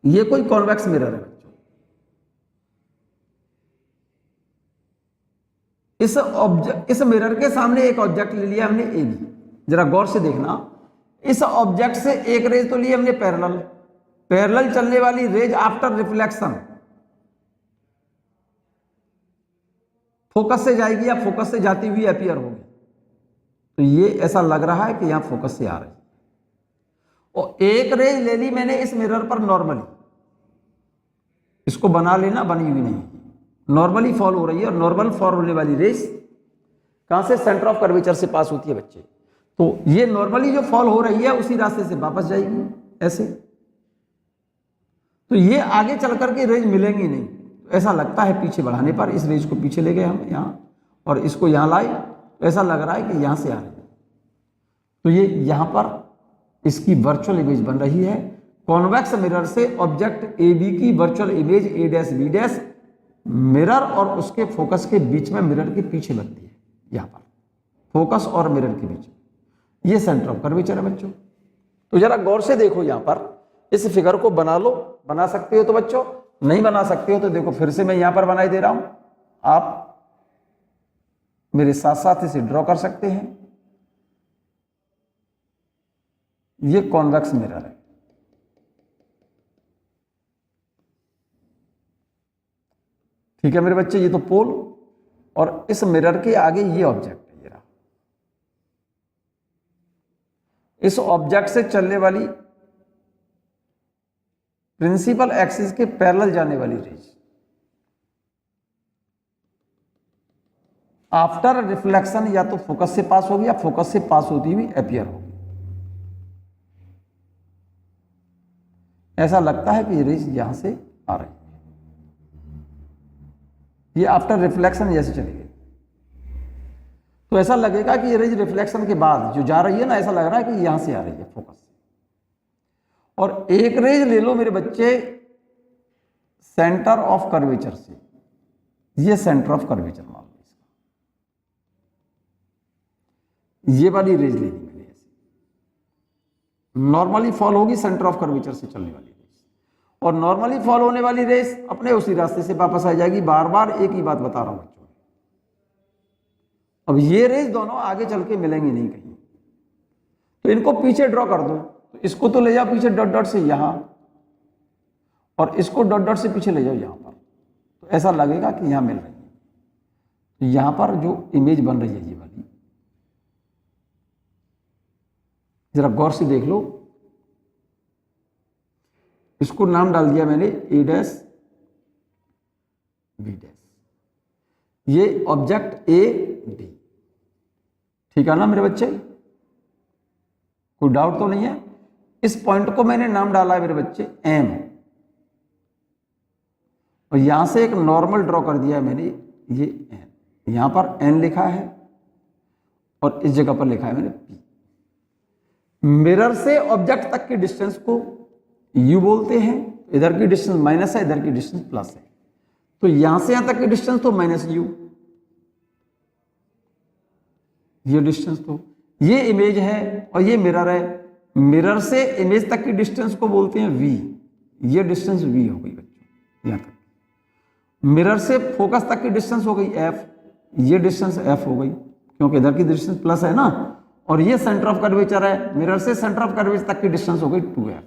ये कोई कॉन्वेक्स मिरर है बच्चों। इस मिरर के सामने एक ऑब्जेक्ट ले लिया हमने ए बी, जरा गौर से देखना। इस ऑब्जेक्ट से एक रेज तो ली हमने पैरेलल, पैरेलल चलने वाली रेज आफ्टर रिफ्लेक्शन फोकस से जाएगी या फोकस से जाती हुई अपीयर होगी, तो ये ऐसा लग रहा है कि यहां फोकस से आ रही है। और एक रेज ले ली मैंने इस मिरर पर नॉर्मली, इसको बना लेना, बनी हुई नहीं, नॉर्मली फॉल हो रही है। और नॉर्मल फॉल होने वाली रेज कहां से? सेंटर ऑफ कर्वेचर से पास होती है बच्चे। तो ये नॉर्मली जो फॉल हो रही है उसी रास्ते से वापस जाएगी ऐसे, तो ये आगे चल करके रेज मिलेंगी नहीं। तो ऐसा लगता है पीछे बढ़ाने पर, इस रेज को पीछे ले गए हम यहाँ और इसको यहाँ लाए, तो ऐसा लग रहा है कि यहाँ से आ रही है। तो ये यहाँ पर इसकी वर्चुअल इमेज बन रही है। कॉन्वेक्स मिरर से ऑब्जेक्ट ए बी की virtual image A dash B dash mirror और उसके फोकस के बीच में, मिरर के पीछे बनती है, यहाँ पर फोकस और मिरर के बीच। ये सेंटर ऑफ कर्वेचर है बच्चों। तो जरा गौर से देखो, यहाँ पर इस फिगर को बना लो, बना सकते हो तो बच्चों, नहीं बना सकते हो तो देखो फिर से मैं यहां पर बनाई दे रहा हूं, आप मेरे साथ साथ इसे ड्रॉ कर सकते हैं। ये कॉन्वेक्स मिरर है, ठीक है मेरे बच्चे। ये तो पोल और इस मिरर के आगे ये ऑब्जेक्ट है, ये रहा। इस ऑब्जेक्ट से चलने वाली प्रिंसिपल एक्सिस के पैरेलल जाने वाली रेज आफ्टर रिफ्लेक्शन या तो फोकस से पास होगी या फोकस से पास होती हुई अपीयर होगी। ऐसा लगता है कि ये रेज यहां से आ रही है, ये आफ्टर रिफ्लेक्शन जैसे चली गई, तो ऐसा लगेगा कि ये रेज रिफ्लेक्शन के बाद जो जा रही है ना, ऐसा लग रहा है कि यहां से आ रही है फोकस से। और एक रेज ले लो मेरे बच्चे सेंटर ऑफ कर्वेचर से, ये सेंटर ऑफ कर्वेचर मान लो इसका, ये वाली रेज ले ली मैंने ऐसे, नॉर्मली फॉल होगी सेंटर ऑफ कर्वेचर से चलने वाली रेज, और नॉर्मली फॉल होने वाली रेज अपने उसी रास्ते से वापस आ जाएगी। बार बार एक ही बात बता रहा हूं बच्चों। अब ये रेज दोनों आगे चल के मिलेंगी नहीं कहीं, तो इनको पीछे ड्रॉ कर दो। तो इसको तो ले जाओ पीछे डॉट डॉट से यहां, और इसको डॉट डॉट से पीछे ले जाओ यहां पर, तो ऐसा लगेगा कि यहां मिल रही है। तो यहां पर जो इमेज बन रही है ये वाली, जरा गौर से देख लो, इसको नाम डाल दिया मैंने ए डैश बी डैश, ये ऑब्जेक्ट ए बी, ठीक है ना मेरे बच्चे, कोई डाउट तो नहीं है। इस पॉइंट को मैंने नाम डाला है मेरे बच्चे एम, और यहां से एक नॉर्मल ड्रॉ कर दिया है मैंने, ये एन, यहां पर एन लिखा है और इस जगह पर लिखा है मैंने पी। मिरर से ऑब्जेक्ट तक की डिस्टेंस को यू बोलते हैं, इधर की डिस्टेंस माइनस है, इधर की डिस्टेंस प्लस है, तो यहां से यहां तक की डिस्टेंस तो माइनस यू, ये डिस्टेंस, तो ये इमेज है और ये मिरर है। मिरर से इमेज तक की डिस्टेंस को बोलते हैं वी, ये डिस्टेंस वी हो गई बच्चों यहां तक। मिरर से फोकस तक की डिस्टेंस हो गई एफ, ये डिस्टेंस एफ हो गई क्योंकि इधर की डिस्टेंस प्लस है ना, और ये सेंटर ऑफ कर्वेचर है, मिरर से सेंटर ऑफ कर्वेचर तक की डिस्टेंस हो गई 2f।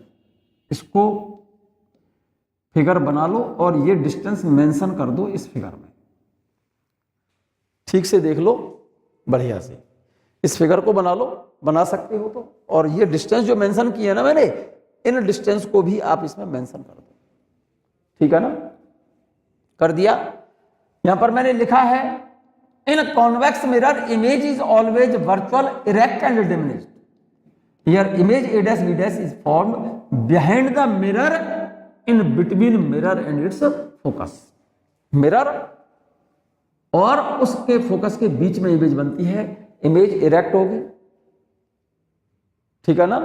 इसको फिगर बना लो और ये डिस्टेंस मेंशन कर दो इस फिगर में, ठीक से देख लो बढ़िया से, इस फिगर को बना लो बना सकते हो तो। और ये डिस्टेंस जो मेंशन किया ना मैंने, इन डिस्टेंस को भी आप इसमें मेंशन कर दो, ठीक है ना, कर दिया। यहां पर मैंने लिखा है in convex mirror image is always virtual, erect and diminished. Here image a dash b dash is formed behind the mirror in between mirror and its focus। Mirror और उसके फोकस के बीच में इमेज बनती है। इमेज इरेक्ट होगी, ठीक है ना,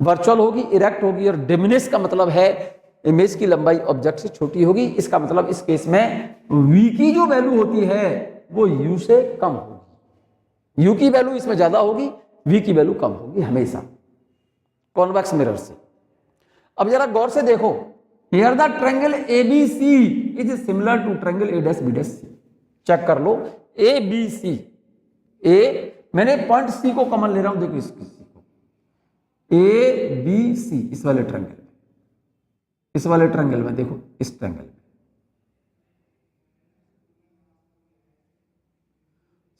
वर्चुअल होगी, इरेक्ट होगी, और डिमिनिश का मतलब है इमेज की लंबाई ऑब्जेक्ट से छोटी होगी। इसका मतलब इस केस में v की जो वैल्यू होती है वो u से कम होगी। u की वैल्यू इसमें ज्यादा होगी, v की वैल्यू कम होगी हमेशा कॉन्वेक्स मिरर से। अब जरा गौर से देखो, here the triangle ABC is similar to triangle A dash B dash C। Check कर लो ABC, मैंने पॉइंट C को कॉमन ले रहा हूं, देखो इसकी ABC, इस वाले ट्रायंगल में, इस वाले ट्रायंगल में देखो, इस ट्रायंगल में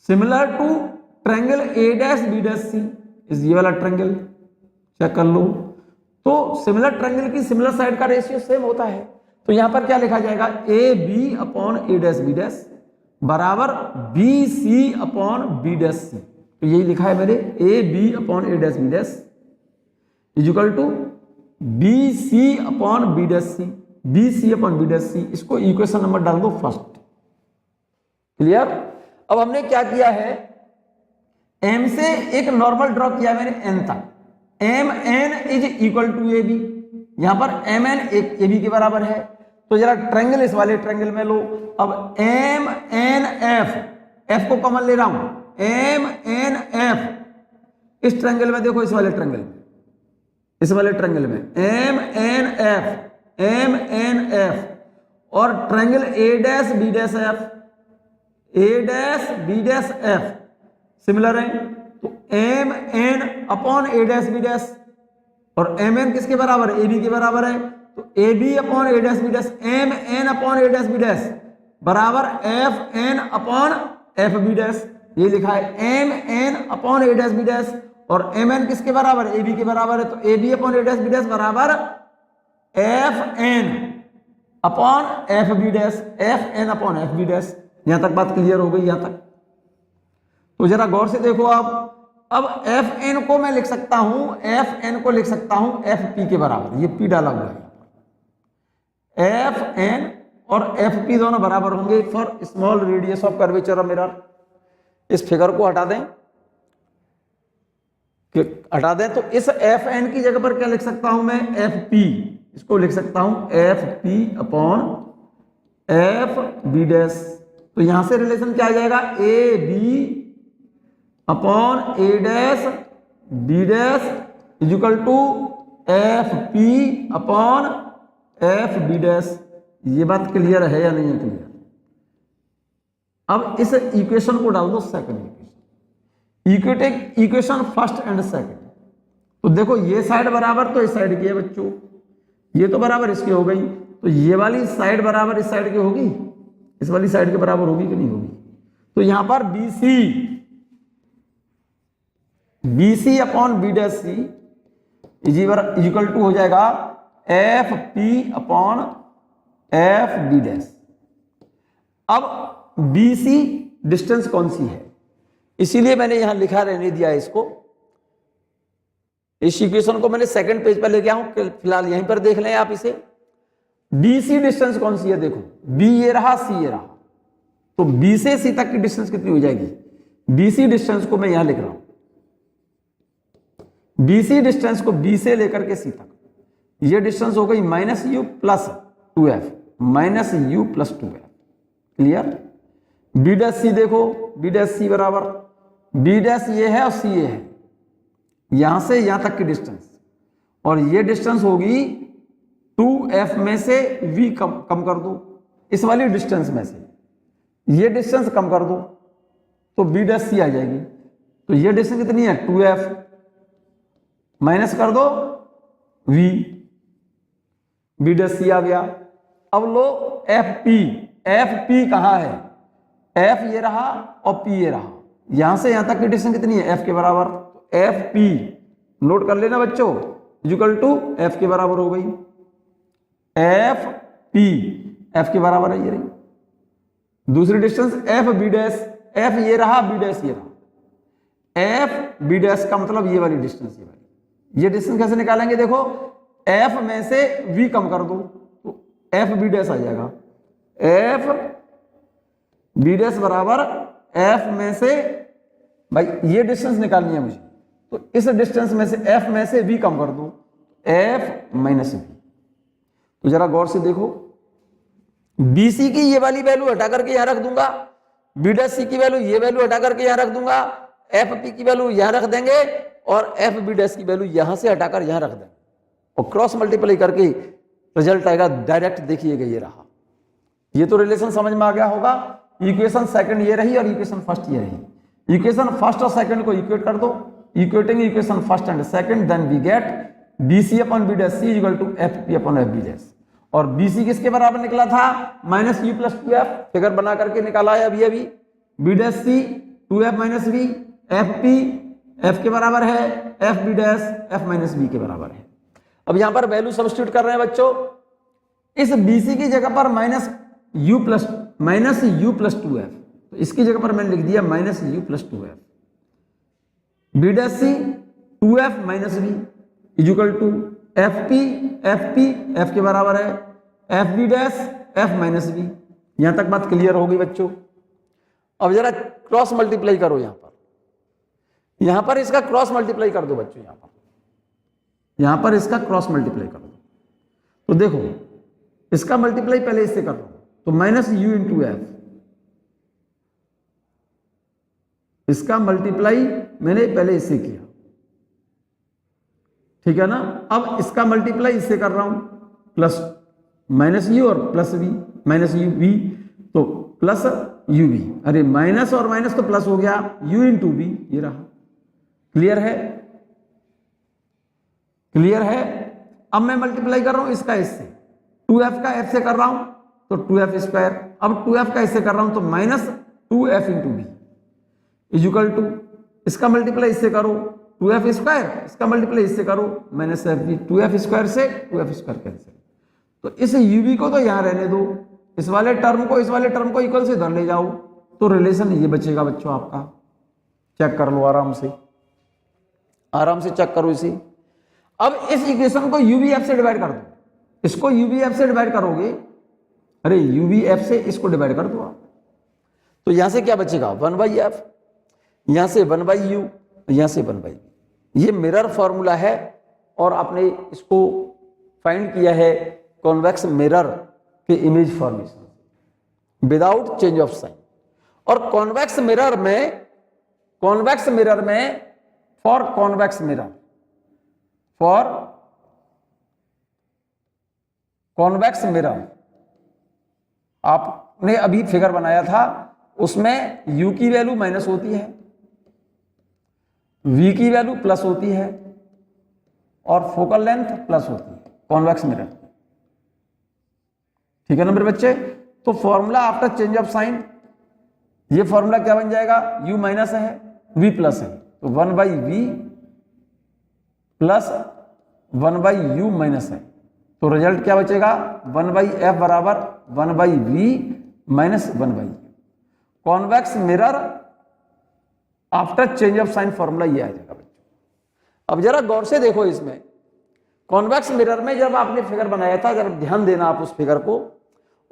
similar to triangle A dash B dash C इस ये वाला ट्रायंगल, चेक कर लो। तो सिमिलर ट्रायंगल की सिमिलर साइड का रेशियो सेम होता है। तो यहां पर क्या लिखा जाएगा, AB upon A dash B dash बराबर BC upon B dash C। तो यही लिखा है मेरे, AB upon A dash B dash equal to BC upon B dash C, BC upon B dash C। इसको इक्वेशन नंबर डाल दो first, clear. अब हमने क्या किया है, M से एक नॉर्मल ड्रॉ किया मैंने N तक, MN is equal to AB। यहां पर MN एक AB के बराबर है। तो जरा ट्रायंगल इस वाले ट्रायंगल में लो। अब MNF, F को कॉमन ले रहा हूं, MNF इस ट्रायंगल में देखो, इस वाले ट्रायंगल में, इस वाले ट्रायंगल में MNF और triangle A dash B dash F, A dash B dash F similar है। तो MN upon A dash B dash, और MN किसके बराबर है, AB के बराबर है। तो AB upon A dash B dash, MN upon A dash B dash बराबर FN अपॉन FB dash। ये लिखा है MN upon A dash B dash, और MN किसके बराबर है, AB के बराबर है। तो AB upon A dash B dash बराबर FN upon FB dash, FN upon FB dash। यहां तक बात क्लियर हो गई, यहां तक। तो जरा गौर से देखो अब FN को मैं लिख सकता हूं, FN को लिख सकता हूं FP के बराबर, ये P डाला हुआ है। FN और FP दोनों बराबर होंगे for small radius of curvature of mirror. इस फिगर को हटा दें, तो इस FN की जगह पर क्या लिख सकता हूं मैं, FP। इसको लिख सकता हूं FP अपॉन FB डैश। तो यहां से रिलेशन क्या आ जाएगा, AB upon A dash B dash equal to FP upon FB dash. ये बात क्लियर है या नहीं है क्लियर। अब इस इक्वेशन को डाल दो second equation, equation first and second. तो देखो ये साइड बराबर तो इस साइड की है बच्चों, ये तो बराबर इसकी हो गई। तो ये वाली साइड बराबर इस साइड की होगी, इस वाली साइड के बराबर होगी कि नहीं होगी। तो यहां पर BC upon B dash C equal to हो जाएगा FP अपॉन FB डैश। अब BC डिस्टेंस कौन सी है, इसीलिए मैंने यहां लिखा रहने दिया है इसको। इस इक्वेशन को मैंने सेकंड पेज पर लेके आऊं, फिलहाल यहीं पर देख लें आप इसे। BC डिस्टेंस कौन सी है, देखो B ये रहा, C ये रहा। तो B से C तक की डिस्टेंस कितनी हो जाएगी, BC डिस्टेंस को मैं यहां लिख रहा हूं। BC डिस्टेंस को B से लेकर के C तक, ये डिस्टेंस हो गई -u plus 2f, -u plus 2f। Clear. B dash C देखो, B डैश C बराबर B डैश ये है और C ये है, यहां से यहां तक की डिस्टेंस, और ये डिस्टेंस होगी 2f में से v कम कर दो, इस वाली डिस्टेंस में से ये डिस्टेंस कम कर दो तो B डैश C आ जाएगी। तो ये डिस्टेंस कितनी है 2f, माइनस कर दो v, B डैश C आ गया। अब लो FP कहां है, F ये रहा और P ये रहा, यहां से यहां तक की डिस्टेंस कितनी है f के बराबर। तो एफ पी, नोट कर लेना बच्चों, इक्वल टू एफ के बराबर हो गई, एफ पी एफ के बराबर है ये रही। दूसरी distance F B dash, F ये रहा, बी डैश ये रहा, एफ बी डैश का मतलब ये वाली डिस्टेंस, ये वाली। ये डिस्टेंस कैसे निकालेंगे, देखो एफ में से वी कम कर दो तो एफ बी डैश आ जाएगा, एफ बी डैश बराबर एफ में से, भाई ये डिस्टेंस निकालनी है मुझे, तो इस डिस्टेंस में से एफ में से वी कम कर दो, एफ माइनस वी। तो जरा गौर से देखो, BC की ये वाली वैल्यू हटा करके यहां रख दूंगा, BC की वैल्यू ये वैल्यू हटा करके यहां रख दूंगा, FP की वैल्यू यहां रख देंगे और FB' की वैल्यू यहां से हटाकर यहां रख देंगे और क्रॉस मल्टीप्लाई करके रिजल्ट आएगा डायरेक्ट। देखिएगा ये रहा, ये तो रिलेशन समझ में आ गया होगा। इक्वेशन सेकंड ये रही और इक्वेशन फर्स्ट ये रही। इक्वेशन फर्स्ट और सेकंड को इक्वेट कर दो, equating equation first and second, then we get BC upon B' equal to FP upon FB'। और BC किसके बराबर निकला था, minus U plus 2F, figure बना करके निकाला है अभी अभी। B' 2F minus V, FP F के बराबर है, FB' F माइनस V के बराबर है। अब यहां पर वैल्यू सब्स्टिट्यूट कर रहे हैं बच्चों, इस BC की जगह पर माइनस U प्लस 2F, तो इसकी जगह पर मैंने लिख दिया minus U plus 2F। B' 2F minus V equal to FP F के बराबर है, FB' F माइनस V। यहां तक बात क्लियर हो गई बच्चों। अब जरा क्रॉस मल्टीप्लाई करो, यहां पर इसका क्रॉस मल्टीप्लाई कर दो बच्चों, यहां पर इसका क्रॉस मल्टीप्लाई कर दो। तो देखो इसका मल्टीप्लाई पहले इससे कर दो, तो माइनस U इंटू एफ, इसका मल्टीप्लाई मैंने पहले इससे किया, ठीक है ना। अब इसका मल्टीप्लाई इससे कर रहा हूं, प्लस माइनस U और plus V, minus U V तो प्लस UV, अरे माइनस और माइनस तो प्लस हो गया, U इंटू V ये रहा। क्लियर है, क्लियर है। अब मैं मल्टीप्लाई कर रहा हूं इसका इससे, 2F का F से कर रहा हूं तो 2F स्क्वायर, अब 2F का इससे कर रहा हूं तो minus 2F into V equal to, इसका मल्टीप्लाई इससे करो 2F स्क्वायर, इसका मल्टीप्लाई इससे करो माइनस FV, 2F स्क्वायर से 2F स्क्वायर कैंसिल। तो इस UV को तो यहां रहने दो, इस वाले टर्म को इक्वल से इधर ले जाओ, तो रिलेशन ये बचेगा बच्चों आपका। चेक कर लो आराम से, आराम से चेक करो इसे। अब इस इक्वेशन को UVF से डिवाइड कर दो, इसको UVF से डिवाइड करोगे, अरे UVF से इसको डिवाइड कर दो आप, तो यहां से क्या बचेगा 1/f, यहां से 1/u, यहां से 1/v। ये मिरर फॉर्मूला है और आपने इसको फाइंड किया है कॉन्वेक्स मिरर के image formation without change of sign. और कॉन्वेक्स मिरर में फॉर कॉन्वेक्स मिरर आपने अभी फिगर बनाया था, उसमें U की वैल्यू माइनस होती है, V की वैल्यू प्लस होती है और फोकल लेंथ प्लस होती है कॉन्वेक्स मिरर, ठीक है ना मेरे बच्चे। तो formula after change of sign, ये फॉर्मूला क्या बन जाएगा, U माइनस है V प्लस है, तो 1/V प्लस 1/U माइनस है, तो रिजल्ट क्या बचेगा 1/F बराबर 1/V minus 1/U। Convex mirror after change of sign formula ये आ जाएगा बच्चों। अब जरा गौर से देखो, इसमें कॉन्वेक्स मिरर में जब आपने फिगर बनाया था, जरा ध्यान देना आप उस फिगर को,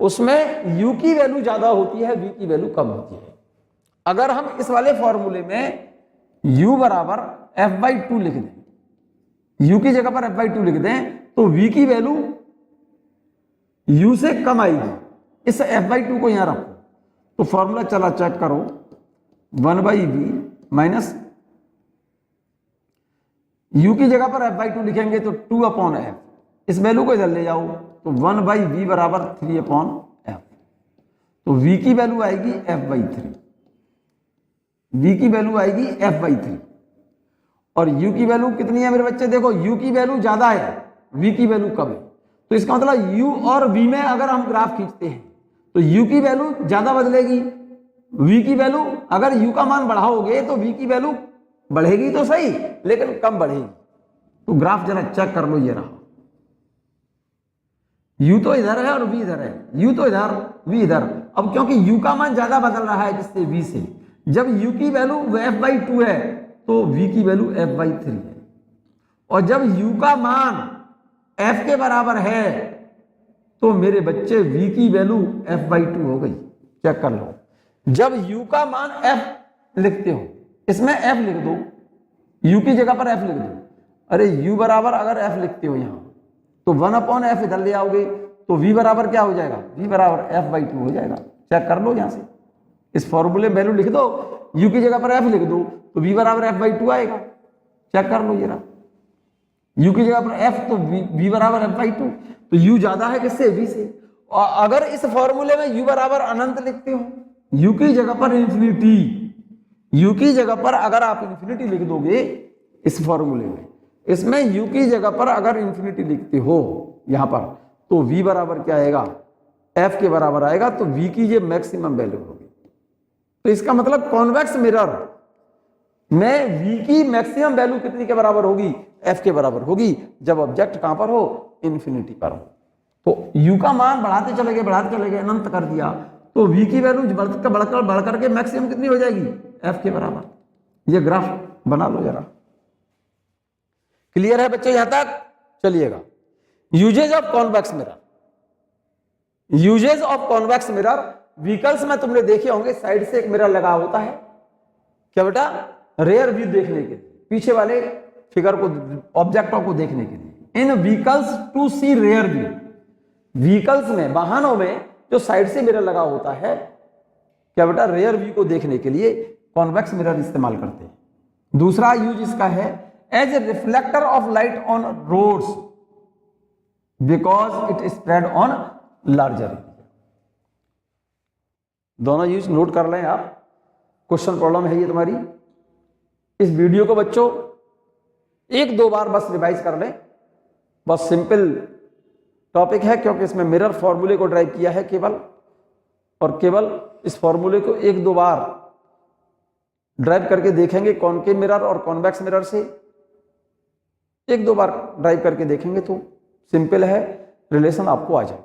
उसमें U की वैल्यू ज्यादा होती है, V की वैल्यू कम होती है। अगर हम इस वाले फॉर्मूले में U बराबर F/2 लिख दें, U की जगह पर F/2 लिख दें, तो V की वैल्यू U से कम आएगी। इस F/2 को यहां रखो, तो फॉर्मूला चला चेक करो, 1/V माइनस U की जगह पर F/2 लिखेंगे तो 2/F, इस वैल्यू को इधर ले जाओ तो 1/V बराबर 3/F, तो V की वैल्यू आएगी F/3, V की वैल्यू आएगी F/3 और U की वैल्यू कितनी है मेरे बच्चे, देखो U की वैल्यू ज्यादा है, V की वैल्यू कम है, तो इसका मतलब U और V में अगर हम ग्राफ खींचते हैं तो U की वैल्यू ज्यादा बदलेगी, V की वैल्यू, अगर U का मान बढ़ाओगे तो V की वैल्यू बढ़ेगी तो सही लेकिन कम बढ़ेगी। तो ग्राफ जरा चेक कर लो, ये रहा, u तो इधर है और v इधर है, u तो इधर v इधर। अब क्योंकि u का मान ज्यादा बदल रहा है किससे, v से, जब u की वैल्यू f/2 है तो v की वैल्यू f/3 है, और जब u का मान f के बराबर है तो मेरे बच्चे v की वैल्यू f/2 हो गई। चेक कर लो, जब u का मान f लिखते हो, इसमें f लिख दो, u की जगह पर f लिख दो। अरे u बराबर अगर f लिखते हो यहां तो 1/f इधर ले आओगे तो v बराबर क्या हो जाएगा, v बराबर f/2 हो जाएगा। चेक कर लो यहां से, इस फॉर्मूले में वैल्यू लिख दो, u की जगह पर f लिख दो तो v बराबर f/2 आएगा। चेक कर लो, ये रहा, u की जगह पर f तो v बराबर f/2, तो u ज्यादा है किससे, v से। और अगर इस फॉर्मूले में u बराबर अनंत लिखते हो, u की जगह पर इंफिनिटी, u की जगह पर अगर आप इंफिनिटी लिख दोगे इस फॉर्मूले में, इसमें u की जगह पर अगर इंफिनिटी लिखते हो यहां पर, तो v बराबर क्या आएगा, f के बराबर आएगा, तो v की ये मैक्सिमम वैल्यू होगी। तो इसका मतलब कॉन्वेक्स मिरर में v की मैक्सिमम वैल्यू कितनी के बराबर होगी, f के बराबर होगी, जब ऑब्जेक्ट कहां पर हो, इंफिनिटी पर हो। तो u का मान बढ़ाते चले गए, अनंत कर दिया, तो v की वैल्यू बढ़कर के मैक्सिमम कितनी हो जाएगी, f के बराबर। ये ग्राफ बना लो जरा, क्लियर है बच्चे यहां तक? चलिएगा, uses of convex mirror. Uses of convex mirror, vehicles में तुमने देखे होंगे साइड से एक मिरर लगा होता है, क्या बेटा, रेयर व्यू देखने के लिए, पीछे वाले फिगर को, ऑब्जेक्टों को देखने के लिए। In vehicles to see rear view, vehicles में, वाहनों में जो साइड से मिरर लगा होता है, क्या बेटा, रेयर व्यू को देखने के लिए कॉन्वेक्स मिरर इस्तेमाल करते हैं। दूसरा यूज इसका है as a reflector of light on roads because it spread on larger area. दोनों यूज नोट कर लें आप, क्वेश्चन प्रॉब्लम है ये तुम्हारी। इस वीडियो को बच्चों 1-2 बार बस रिवाइज कर लें, बस सिंपल टॉपिक है, क्योंकि इसमें मिरर फॉर्मूले को ड्राइव किया है केवल, और केवल इस फॉर्मूले को 1-2 बार ड्राइव करके देखेंगे कॉनकेव मिरर और कॉन्वेक्स मिरर से, 1-2 बार ड्राइव करके देखेंगे तो सिंपल है, रिलेशन आपको आ जाए।